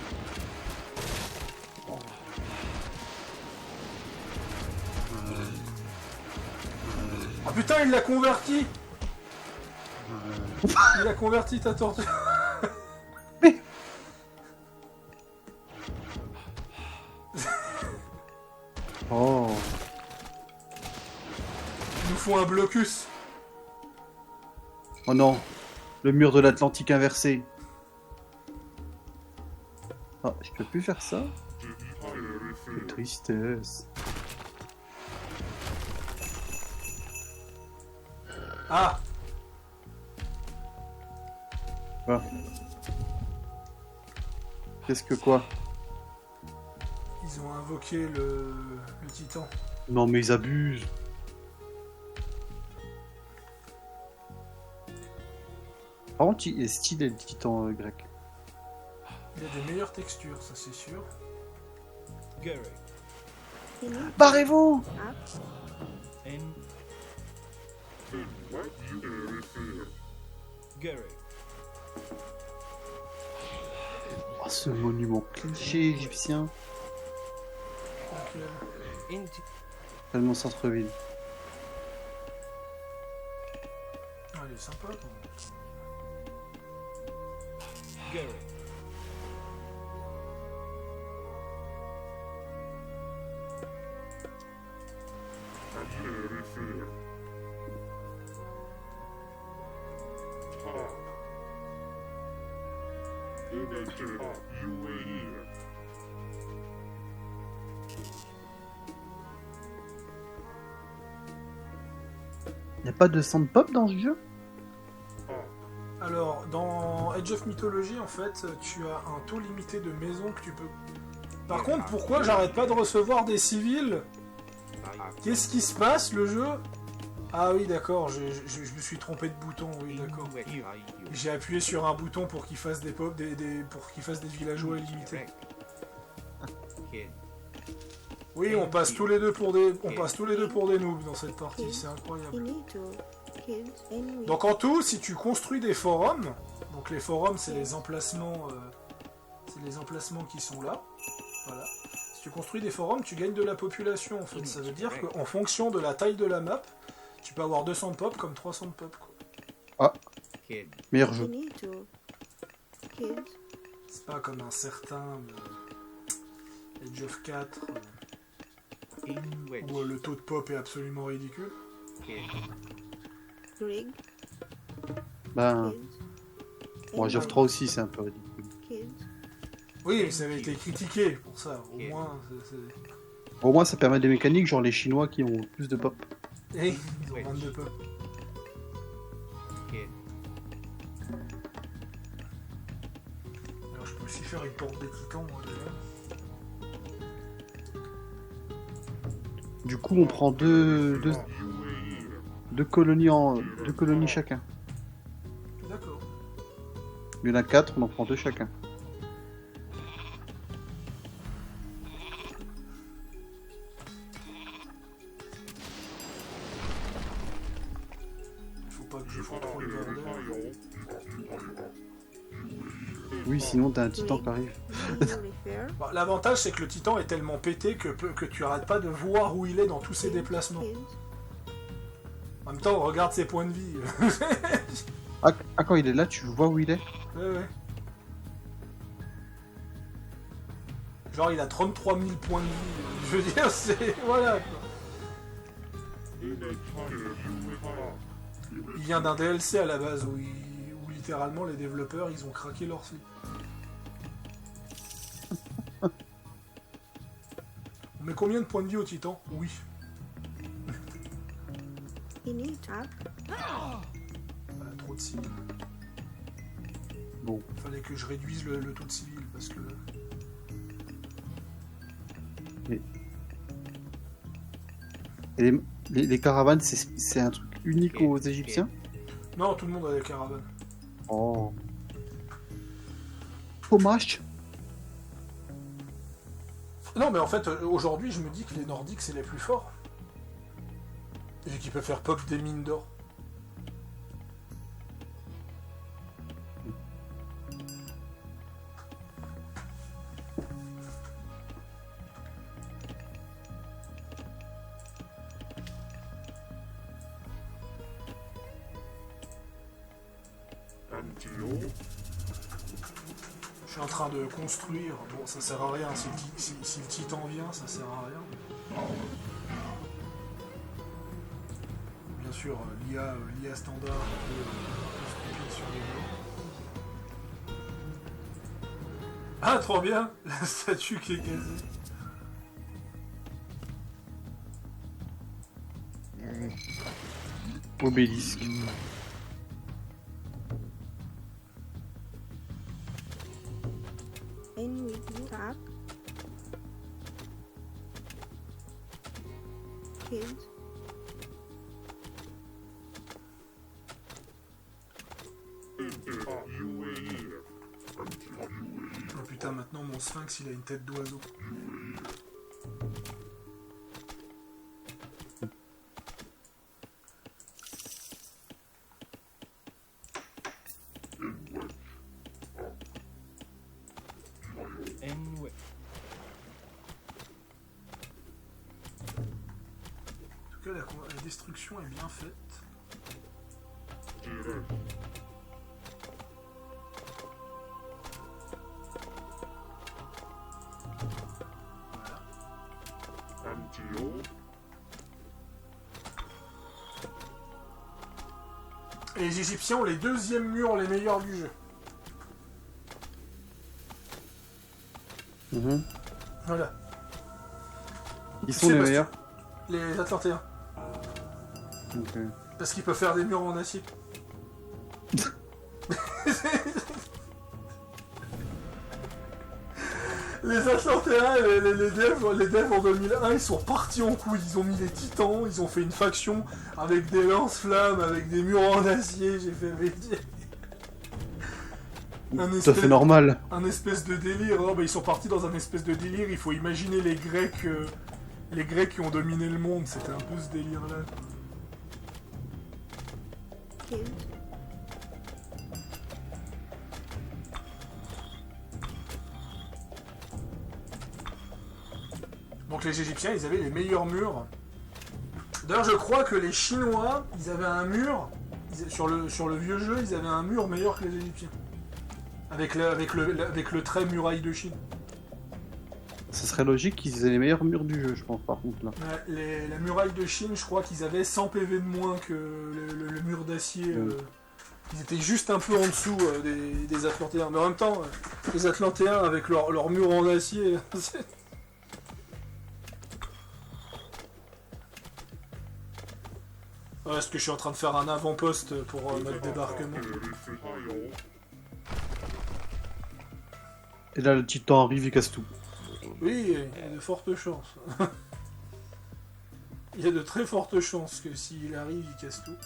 Ah putain, il l'a converti! Il a converti ta tortue. Oh. Il nous faut un blocus. Oh non. Le mur de l'Atlantique inversé. Ah, je peux plus faire ça? Quelle tristesse. Ah! Ah. Qu'est-ce que quoi? Ils ont invoqué le titan. Non mais ils abusent. Par contre, il est stylé le titan grec. Il y a des meilleures textures, ça c'est sûr. Gary. Finish. Barrez-vous! Up. En. Gary. Oh, ce monument cliché égyptien. Donc, Into. Tellement centre-ville. ah, il est sympa. Quoi. Gary. Y a pas de sound pop dans ce jeu? Alors, dans Age of Mythology, en fait, tu as un taux limité de maisons que tu peux... Par contre, pourquoi j'arrête pas de recevoir des civils? Qu'est-ce qui se passe, le jeu? Ah oui, d'accord, je me suis trompé de bouton, oui, d'accord. J'ai appuyé sur un bouton pour qu'il fasse pour qu'il fasse des villageois illimités. Oui, on passe tous les deux pour des noobs dans cette partie, c'est incroyable. You need to kill enemies. Donc en tout, si tu construis des forums, donc les forums c'est les emplacements qui sont là. Voilà. Si tu construis des forums, tu gagnes de la population en fait. Ça veut dire qu'en fonction de la taille de la map, tu peux avoir 200 de pop comme 300 de pop quoi. Ah, meilleur You jeu. need to kill C'est pas comme un certain Age of 4 où le taux de pop est absolument ridicule. Greg. Ben, Killed. bon, Age of 3 aussi, c'est un peu ridicule. Killed. Oui, ça avait été critiqué pour ça. Au moins, Au moins, ça permet des mécaniques, genre les Chinois qui ont plus de pop. Hey, ils ont 22 pop. Alors, je peux aussi faire une porte des titans, moi, déjà. Du coup, on prend deux colonies chacun. D'accord. Il y en a 4, on en prend 2 chacun. Faut pas que je fasse trop le bordel. Oui, sinon t'as un titan qui arrive. Do you refer? Bah, l'avantage, c'est que le titan est tellement pété que tu arrêtes pas de voir où il est dans tous ses déplacements. Killed. En même temps, regarde ses points de vie. Ah, quand il est là, tu vois où il est? Ouais. Genre, il a 33 000 points de vie. Je veux dire, c'est... Voilà, quoi. Il vient d'un DLC à la base où littéralement les développeurs ils ont craqué leur slip. On met combien de points de vie au titan? Oui. You need tap. Trop de civils. Bon. Fallait que je réduise le taux de civils parce que... Et les caravanes, c'est un truc unique aux Égyptiens? Non, tout le monde a des caravanes. Oh. Dommage. Non, mais en fait, aujourd'hui, je me dis que les Nordiques, c'est les plus forts. Et qu'ils peuvent faire pop des mines d'or. Je suis en train de construire. Bon, ça sert à rien. Si le titan vient, ça sert à rien. Bien sûr, l'IA standard un peu stupide sur les mots. Ah, trop bien. La statue qui est gazée. Obélisque. And with you tap. Killed. Oh putain, maintenant mon sphinx il a une tête d'oiseau. En tout cas, la destruction est bien faite. Et les Égyptiens ont les deuxièmes murs les meilleurs du jeu. Mhm. Voilà. Ils Tu sont sais, les parce que- meilleurs. Les Atlantéens. Ok. Parce qu'ils peuvent faire des murs en acier. Les Atlantéens, les devs en 2001, ils sont partis en couille. Ils ont mis les titans, ils ont fait une faction avec des lance-flammes, avec des murs en acier. J'ai fait métier. Tout à fait normal. Un espèce de délire. Oh, bah, ils sont partis dans un espèce de délire. Il faut imaginer les Grecs qui ont dominé le monde. C'était un peu ce délire-là. Killed. Donc les Égyptiens, ils avaient les meilleurs murs. D'ailleurs, je crois que les Chinois, ils avaient un mur. Sur le vieux jeu, ils avaient un mur meilleur que les Égyptiens. Avec le trait muraille de Chine. Ça serait logique qu'ils aient les meilleurs murs du jeu, je pense, par contre, là. Ouais, la muraille de Chine, je crois qu'ils avaient 100 PV de moins que le mur d'acier. Ils étaient juste un peu en dessous des Atlantéens. Mais en même temps, les Atlantéens, avec leur mur en acier... Ouais, est-ce que je suis en train de faire un avant-poste pour notre débarquement? Et là, le titan arrive, il casse tout. Oui, il y a de fortes chances. Il y a de très fortes chances que s'il arrive, il casse tout.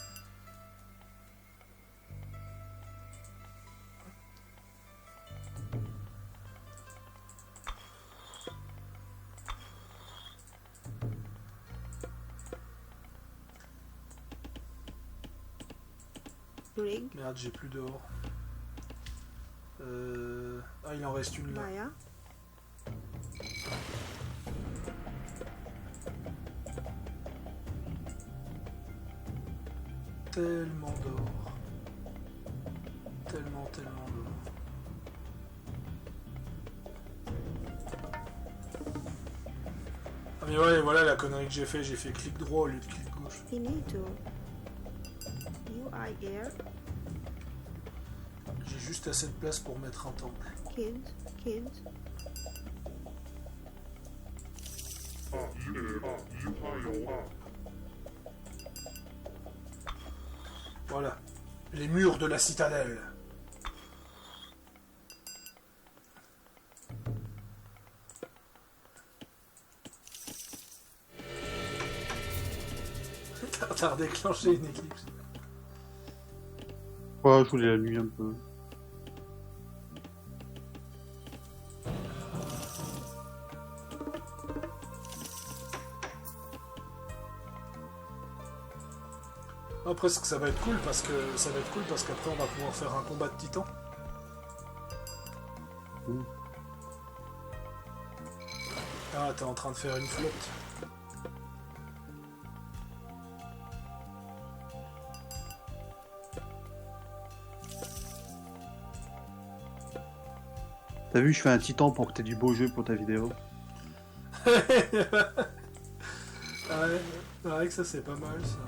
Rig. Merde, j'ai plus d'or. Ah, il en reste une là. Maya. Tellement d'or. Tellement d'or. Ah mais ouais, voilà la connerie que j'ai fait clic droit au lieu de clic gauche. Finito. UI air. J'ai juste assez de place pour mettre un temple. Kids. Voilà. Les murs de la citadelle. T'as redéclenché une éclipse. Ouais, je voulais la nuit un peu. Après, ça va être cool parce qu'après on va pouvoir faire un combat de titans. Ah, t'es en train de faire une flotte. T'as vu, je fais un titan pour que t'aies du beau jeu pour ta vidéo. Ah ouais, c'est vrai que ça c'est pas mal ça.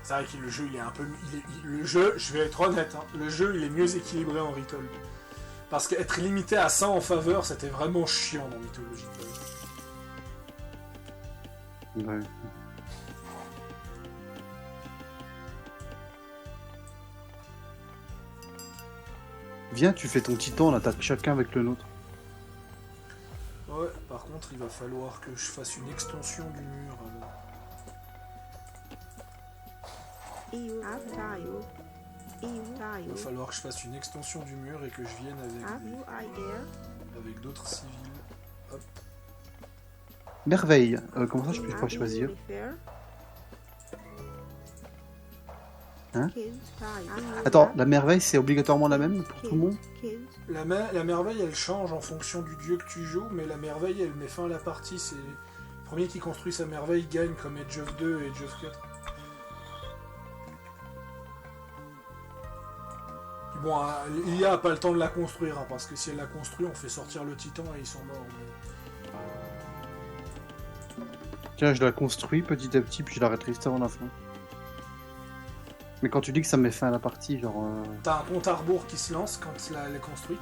C'est vrai que le jeu il est un peu... le jeu, je vais être honnête, hein, le jeu il est mieux équilibré en Retold. Parce qu'être limité à 100 en faveur, c'était vraiment chiant dans Mythologie. Ouais. Viens, tu fais ton titan, on attaque chacun avec le nôtre. Ouais, par contre, il va falloir que je fasse une extension du mur. EU app tile. EU Il va tile. falloir que je fasse une extension du mur et que je vienne App UI air. avec d'autres civils. Hop. Merveille. Comment ça, je peux pas App choisir? Refer. Hein? Kids tile. Attends, la merveille, c'est obligatoirement la même pour tout le monde? Kids. La merveille, elle change en fonction du dieu que tu joues, mais la merveille, elle met fin à la partie. C'est le premier qui construit sa merveille gagne comme Age of 2 et Age of 4. Bon, l'IA a pas le temps de la construire, hein, parce que si elle la construit, on fait sortir le titan et ils sont morts. Tiens, je la construis petit à petit, puis je l'arrête juste avant la fin. Mais quand tu dis que ça met fin à la partie, genre... T'as un compte à rebours qui se lance quand elle est construite.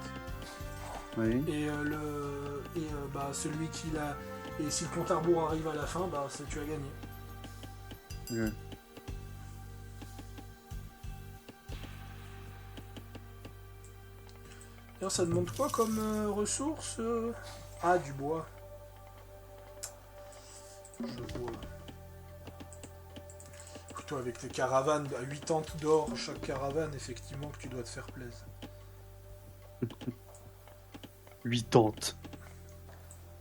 Oui. Et, bah, celui qui l'a... Et si le compte à rebours arrive à la fin, bah, tu as gagné. Ouais. D'ailleurs, ça demande quoi comme ressource Ah, du bois. Je vois. Toi, avec tes caravanes à 8 tentes d'or, chaque caravane, effectivement, que tu dois te faire plaisir. 80.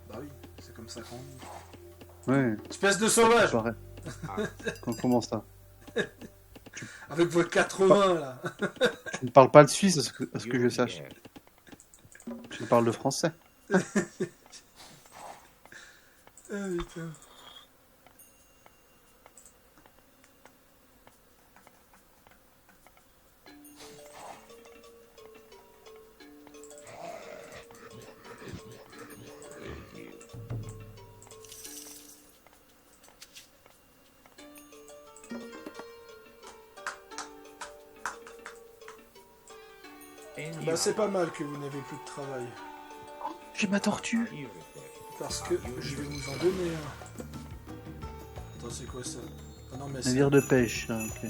Bah oui, c'est comme ça qu'on dit. Ouais. Espèce de sauvage. Pareil. Comment ça? Avec vos 80 là. Je ne parle pas de Suisse, à ce que je sache. Je parle de français. Ah putain. Bah c'est pas mal que vous n'avez plus de travail. J'ai ma tortue. Parce que je vais vous en donner un. Attends, c'est quoi ça? Ah non, mais c'est... Navire de pêche, là, ok.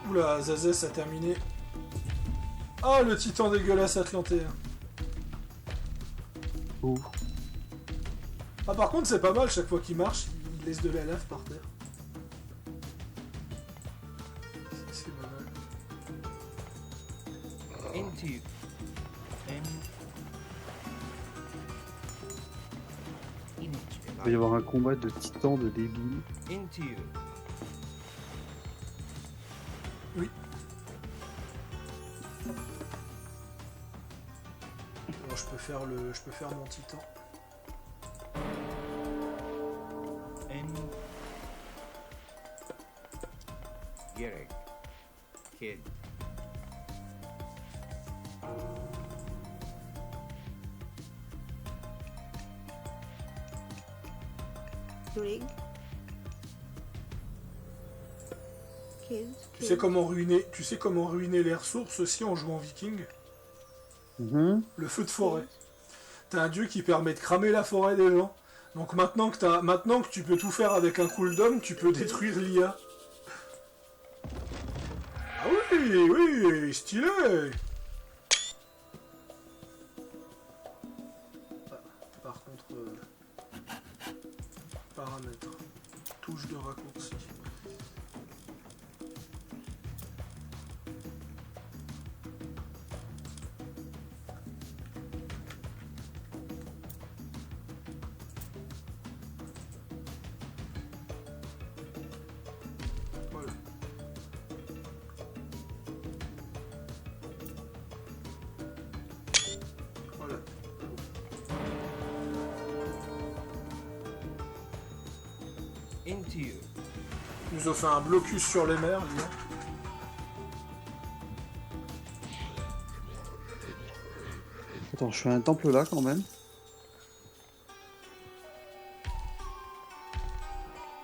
Oula, Zazès a terminé. Ah, le titan dégueulasse atlantéen. Ouh. Ah, par contre, c'est pas mal, chaque fois qu'il marche, il laisse de la lave par terre. C'est pas mal. Into. Il va y avoir un combat de titans de débiles. Into. Oui. Alors, je peux faire mon titan. Gerek. Kid. Rig. Kids. Tu sais comment ruiner les ressources aussi en jouant viking? Mhm. Le feu de forêt. T'as un dieu qui permet de cramer la forêt des gens. Donc maintenant que tu peux tout faire avec un cooldown, tu peux détruire l'IA. Ah oui, oui, stylé. Ah, par contre, paramètres, touche de raccourci. Voilà. Voilà. Into you. Il nous a fait un blocus sur les mers, lui. Attends, je fais un temple là quand même.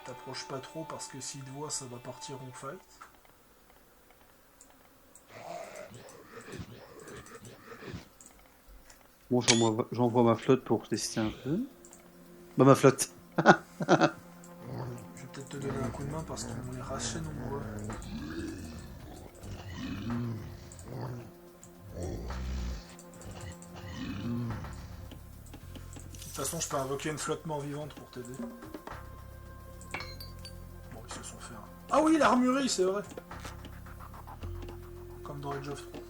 T'approches pas trop parce que s'il te voit, ça va partir en fight. Bon, j'envoie ma flotte pour tester un peu. Bah, ma flotte. Je vais peut-être te donner un coup de main parce qu'on est assez nombreux. De toute façon, je peux invoquer une flotte mort vivante pour t'aider. Bon, ils se sont fait un... Ah oui, l'armurerie, c'est vrai. Comme dans Age of 3.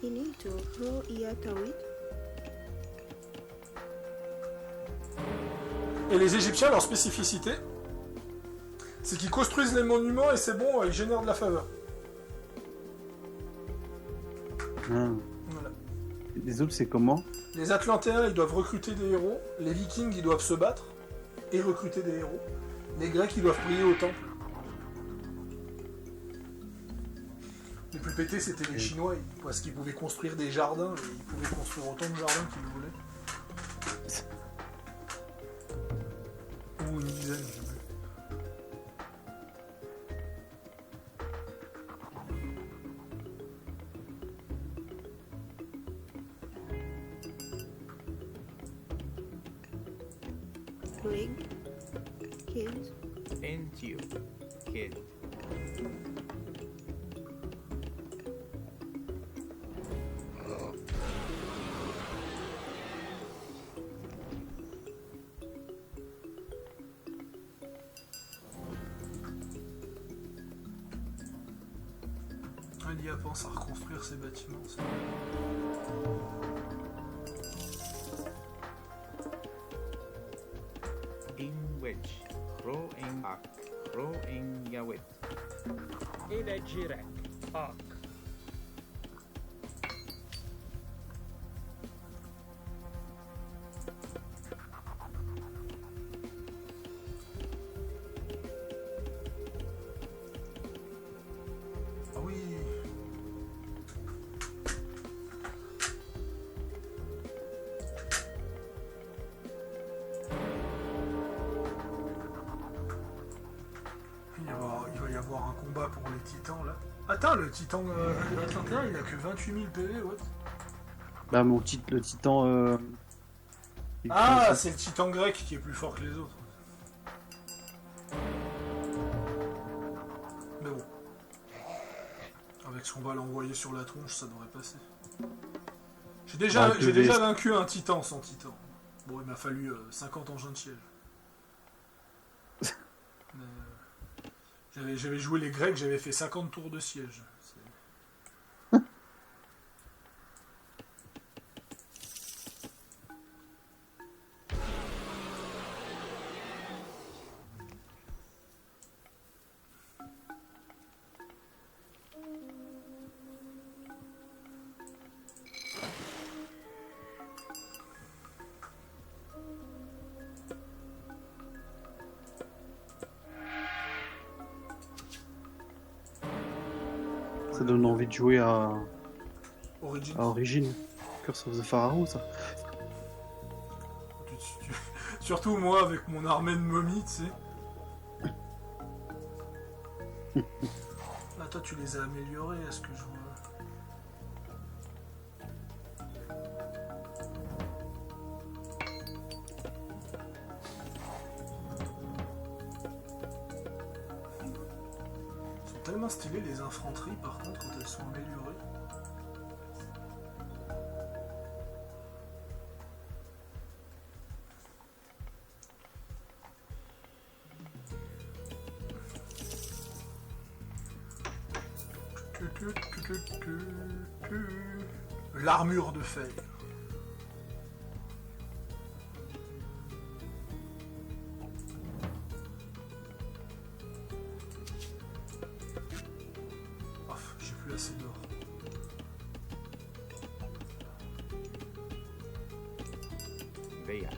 You need to throw ear to it. Et les Égyptiens, leur spécificité, c'est qu'ils construisent les monuments et c'est bon, ils génèrent de la faveur. Ah. Voilà. Les autres, c'est comment? Les Atlantéens, ils doivent recruter des héros. Les Vikings, ils doivent se battre et recruter des héros. Les Grecs, ils doivent prier au temple. Les plus pétés, c'était les Chinois, parce qu'ils pouvaient construire des jardins. Et ils pouvaient construire autant de jardins qu'ils voulaient. Ou une dizaine, je sais plus. Druid. Kills. And you. Kid. Il y a pense à reconstruire ces bâtiments. Ça. In which Ro in Ak. Ro in Yawit. إلى جيرك آك. Ah oui. Il va y avoir un combat pour les titans là. Attends, le titan Atlantéen, il a que 28 000 PV, what? Bah, le titan. Ah, c'est le titan grec qui est plus fort que les autres. Mais bon. Avec ce qu'on va l'envoyer sur la tronche, ça devrait passer. J'ai déjà vaincu un titan sans titan. Bon, il m'a fallu 50 engins de siège. Mais, j'avais joué les Grecs, j'avais fait 50 tours de siège. Ça donne envie de jouer à Origins. Origin. Curse of the Pharaoh, ça. Surtout moi avec mon armée de momies, tu sais. Là, toi, tu les as améliorés, est-ce que je vois? Ils sont tellement stylés les infanteries, par contre, quand elles sont améliorées. L'armure de fer. Ouf, j'ai plus assez d'or. Veyak.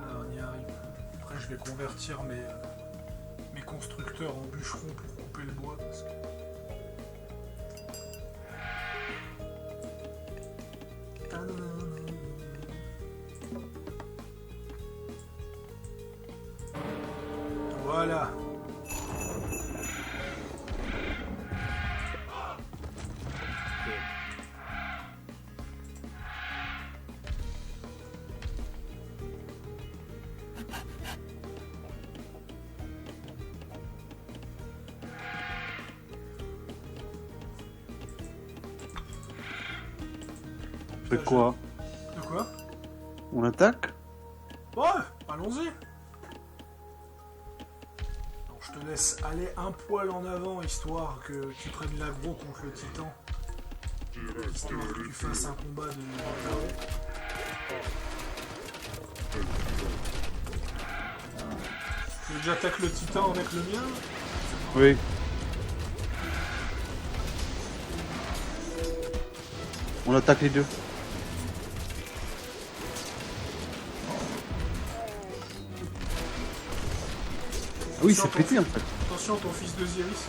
On y arrive. Après, je vais convertir mes constructeurs en bûcherons pour couper le bois. Parce que... Voilà. De quoi? De quoi? On attaque? Ouais, allons-y. Alors, je te laisse aller un poil en avant, histoire que tu prennes l'aggro contre le titan. Histoire que tu fasses un combat de taré. Tu veux que j'attaque le titan avec le mien? Oui. On attaque les deux. Ah oui, c'est pété en fait. Attention, ton fils d'Osiris.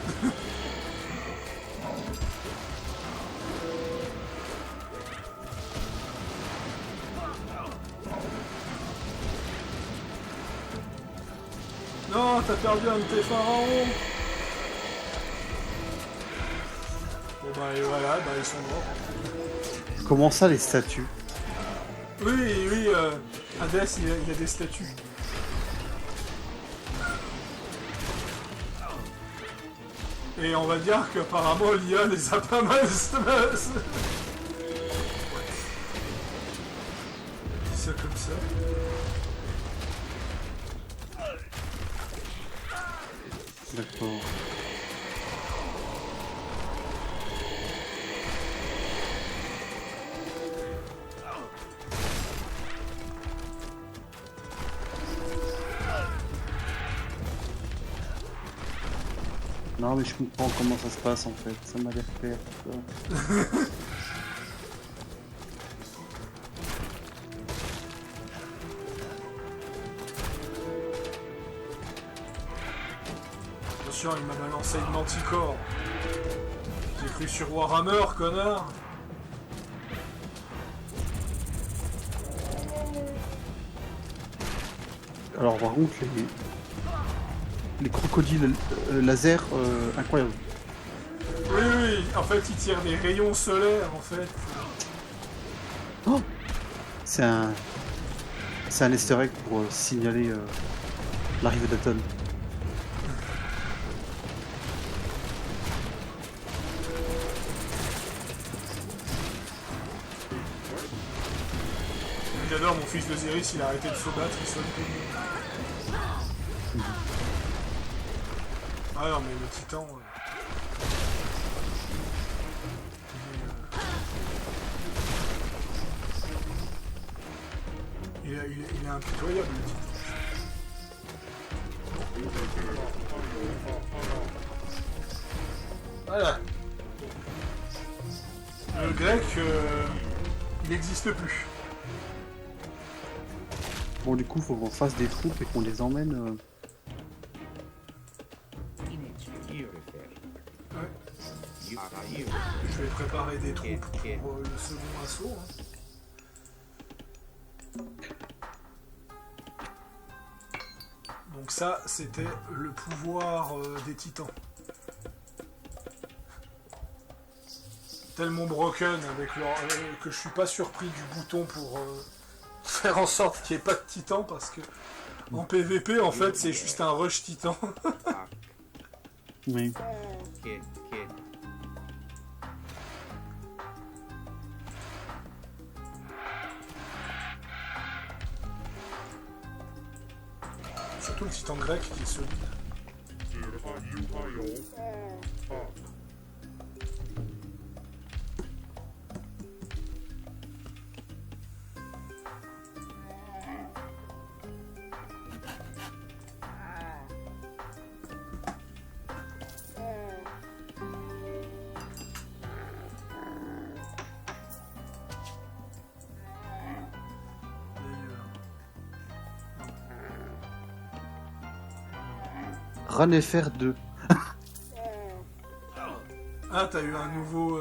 Non, t'as perdu un de tes pharaons. Bon bah et voilà, bah ils sont morts. Comment ça, les statues? Oui, oui, Hadès, il y a des statues. Et on va dire qu'apparemment l'IA les a pas mal dit ça comme ça. D'accord. Non mais je comprends comment ça se passe en fait, ça m'a l'air clair. Attention, il m'a balancé une manticore. J'ai cru sur Warhammer, connard. Alors par contre les crocodiles laser incroyable. Oui, oui, en fait, il tire des rayons solaires, en fait. Oh, c'est un easter egg pour signaler l'arrivée d'Aton. J'adore, mon fils d'Osiris, il a arrêté de se battre, il sonne comme... Ah non, mais le titan... Il est impitoyable, le titan. Voilà. Le grec, il n'existe plus. Bon du coup faut qu'on fasse des troupes et qu'on les emmène. Ouais. Je vais préparer des troupes pour le second assaut. Hein. Donc ça, c'était le pouvoir des titans. Tellement broken avec leur, que je suis pas surpris du bouton pour faire en sorte qu'il n'y ait pas de titan parce que en PVP en fait c'est juste un rush titan. Oui. Surtout le titan grec qui est solide. Ranefer 2. Ah, t'as eu un nouveau...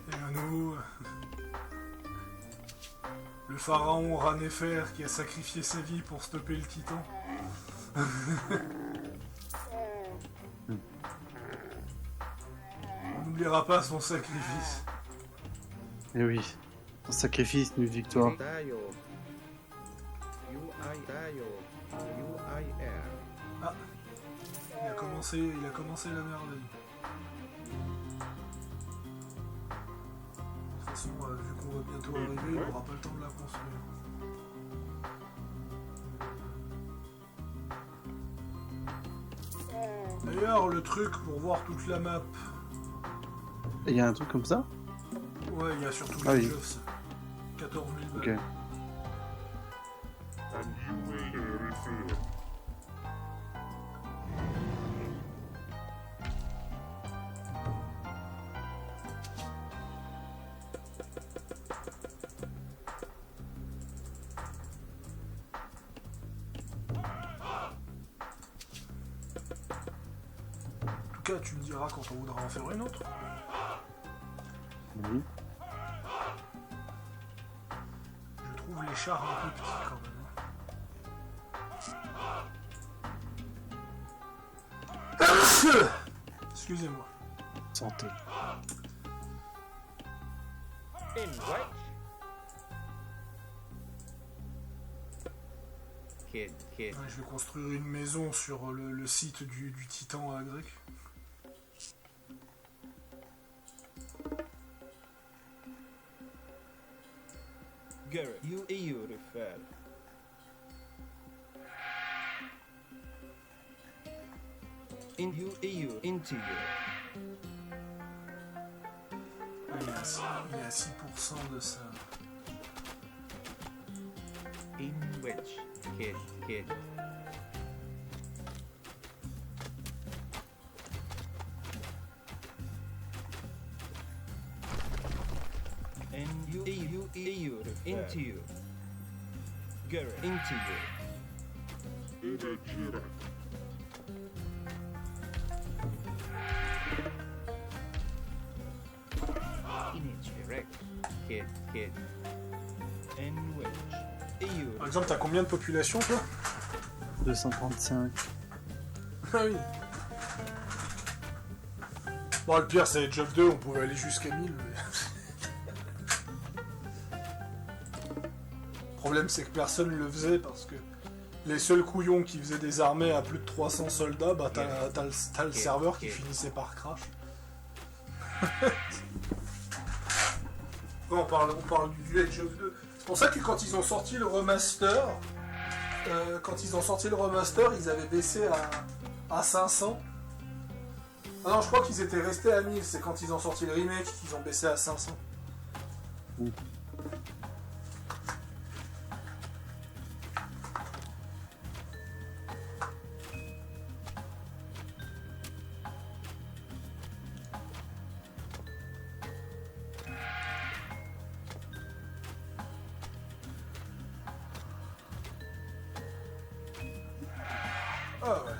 T'as eu un nouveau... Le pharaon Ranefer qui a sacrifié sa vie pour stopper le titan. On n'oubliera pas son sacrifice. Eh oui. Un sacrifice, une victoire. Ah, il a commencé la merveille. De toute façon, vu qu'on va bientôt arriver, il n'aura pas le temps de la construire. D'ailleurs, le truc pour voir toute la map, Il y a un truc comme ça? ouais, il y a surtout Ah les oui. bluffs. 14 000 balles. Ok. cas, tu me diras quand on voudra en faire une autre. Oui. Je trouve les chars un peu petits quand même. Excusez-moi. Santé. In which? Kid. Ouais, je vais construire une maison sur le site du Titan à Grec. Garrett, you EU refer. In you EU into you. Ouais, il est à 6% de ça. In which? Kid. And you EU refer. Into you. Garrett, into you. Incorrect. Kid. In which? EU. Par exemple, t'as combien de population, toi? 235. Ah oui. Bon, le pire, c'est Job 2, on pouvait aller jusqu'à 1000. Mais... Le problème, c'est que personne le faisait parce que les seuls couillons qui faisaient des armées à plus de 300 soldats, bah t'as le serveur qui finissait par crash. On parle du Age of 2. C'est pour ça que quand ils ont sorti le remaster, ils avaient baissé à 500. Ah non, je crois qu'ils étaient restés à 1000. C'est quand ils ont sorti le remake qu'ils ont baissé à 500. Oui. Ah voilà.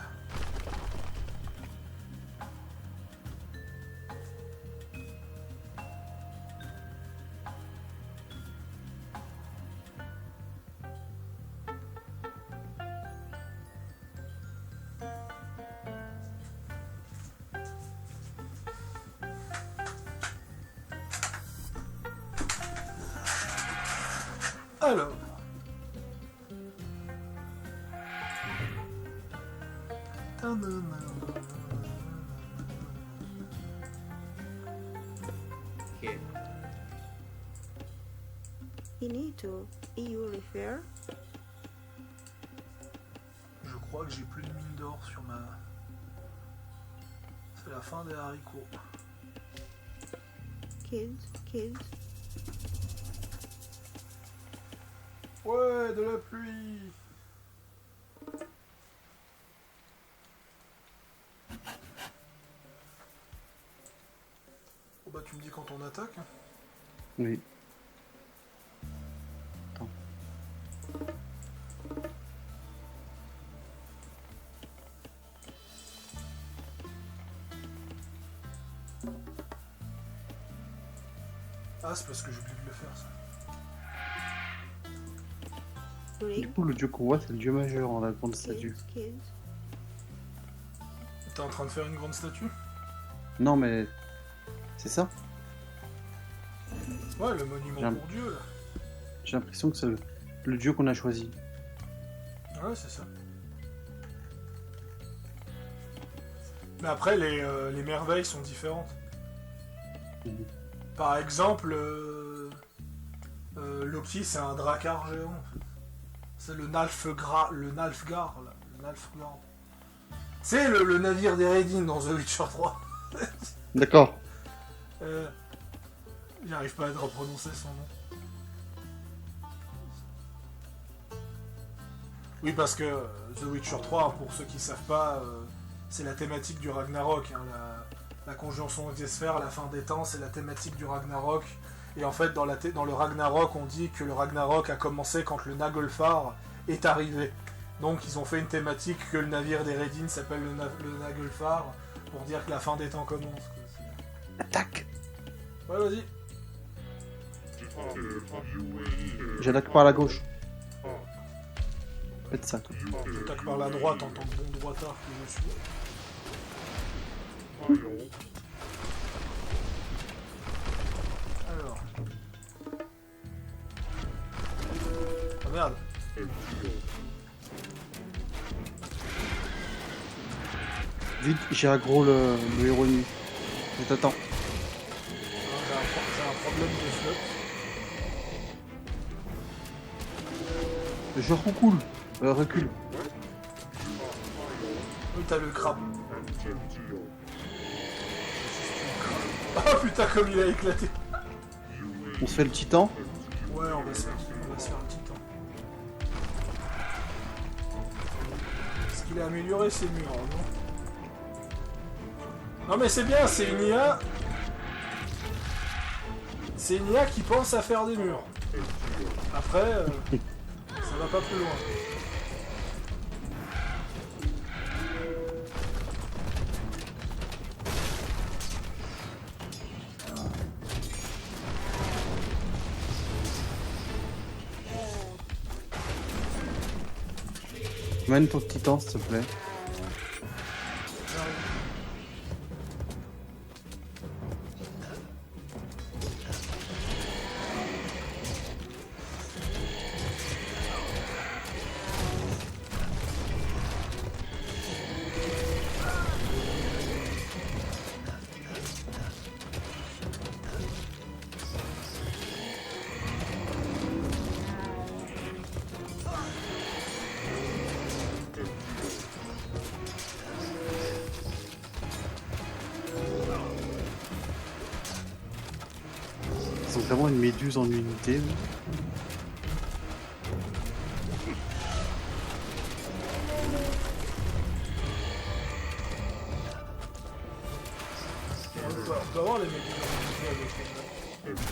Alors. Kid. You need to EU refer. Je crois que j'ai plus de mine d'or sur ma... C'est la fin des haricots. Kids. Ouais, de la pluie. Oh bah tu me dis quand on attaque. Hein. Oui. Attends. Ah, c'est parce que j'ai oublié de le faire ça. Du Brig. coup, le dieu qu'on voit, c'est le dieu majeur en la grande statue. Kids. T'es en train de faire une grande statue? Non, mais. C'est ça? Ouais, le monument J'aime. pour Dieu là. J'ai l'impression que c'est le dieu qu'on a choisi. Ouais, c'est ça. Mais après, les merveilles sont différentes. Mhm. Par exemple, Loki, c'est un drakkar géant. En fait. C'est le Nalfgaard, là. Le Nalfgaard. C'est le navire d'Eredin dans The Witcher 3. D'accord. J'arrive pas à reprononcer son nom. Oui, parce que The Witcher 3, pour ceux qui savent pas, c'est la thématique du Ragnarok. Hein, la conjonction des sphères, la fin des temps, c'est la thématique du Ragnarok. Et en fait, dans le Ragnarok, on dit que le Ragnarok a commencé quand le Naglfar est arrivé. Donc, ils ont fait une thématique que le navire d'Eredin s'appelle le Naglfar Pour dire que la fin des temps commence. Quoi. Attaque. Ouais, vas-y. J'attaque par la gauche. Faites ça. Quoi. J'attaque par la droite en tant que bon droitard que je suis. Alors. Oh merde. Vite, j'ai aggro le héros ennemi. Je t'attends. J'ai un problème de flotte. Je recule. Recule. Oui, t'as le crabe. Ah putain, comme il a éclaté. On se fait le titan. Ouais, on va se faire un petit temps. Est-ce qu'il a amélioré ses murs, non? Non mais c'est bien, c'est une IA. C'est une IA qui pense à faire des murs. Après, ça va pas plus loin. Mène ton titan, s'il te plaît. Ils ont vraiment une méduse en unité. On peut avoir les mecs qui avec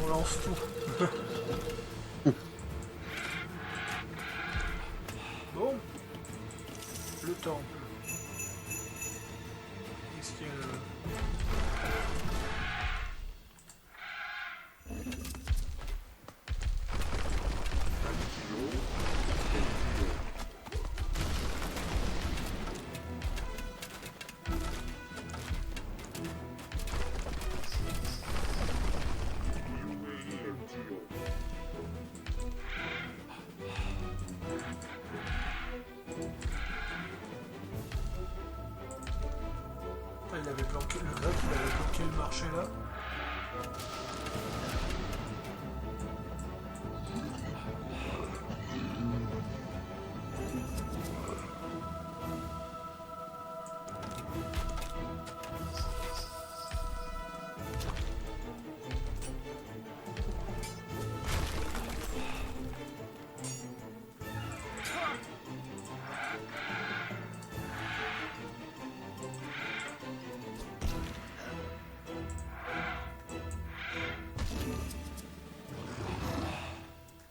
on lance tout. Bon. Le temple. Qu'est-ce qu'il y a là? Il avait planqué le grec, il avait planqué le marché là.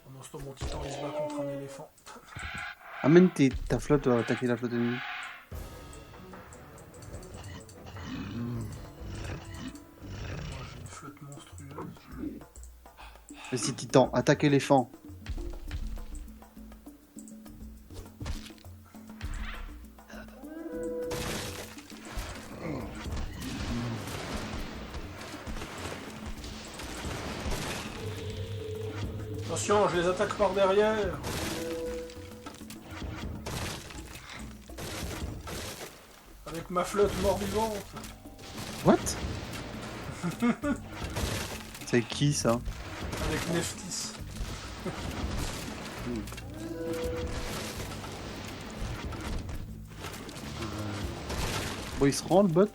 Pendant ce temps, mon titan il se bat contre un éléphant. Amène ta flotte à attaquer la flotte ennemie. Moi j'ai une flotte monstrueuse. Vas-y titan, attaque éléphant. Attention, je les attaque par derrière. Avec ma flotte mort-vivante. What? C'est qui ça? Avec Nephthys. Bon, il se rend le bot?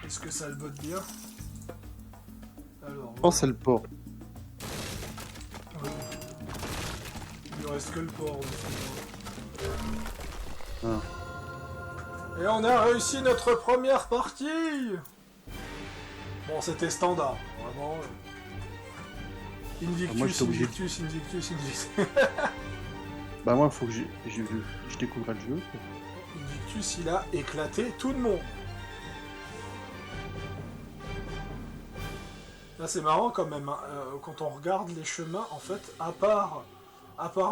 Est-ce que ça le botte bien? Alors, Je pense que c'est le port. ouais. Il ne reste que le port. Ah. Et on a réussi notre première partie. Bon, c'était standard, vraiment. Invictus, moi, j'étais obligé. Invictus, Invictus, Invictus. Bah moi, faut que je découvre le jeu. Invictus, il a éclaté tout le monde. Là, c'est marrant quand même, hein, quand on regarde les chemins, en fait, à part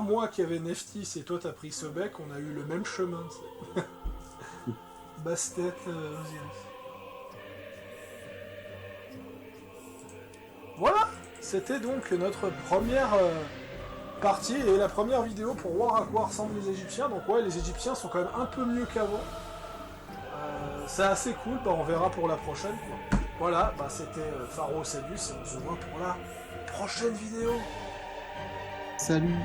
moi qui avait Nephthys et toi t'as pris Sobek, on a eu le même chemin. Bastet, Osiris. Voilà, c'était donc notre première partie et la première vidéo pour voir à quoi ressemblent les Égyptiens. Donc ouais, les Égyptiens sont quand même un peu mieux qu'avant. C'est assez cool, bah, on verra pour la prochaine, quoi. Voilà, bah, c'était Pharaoh Sadius et on se voit pour la prochaine vidéo. Salut!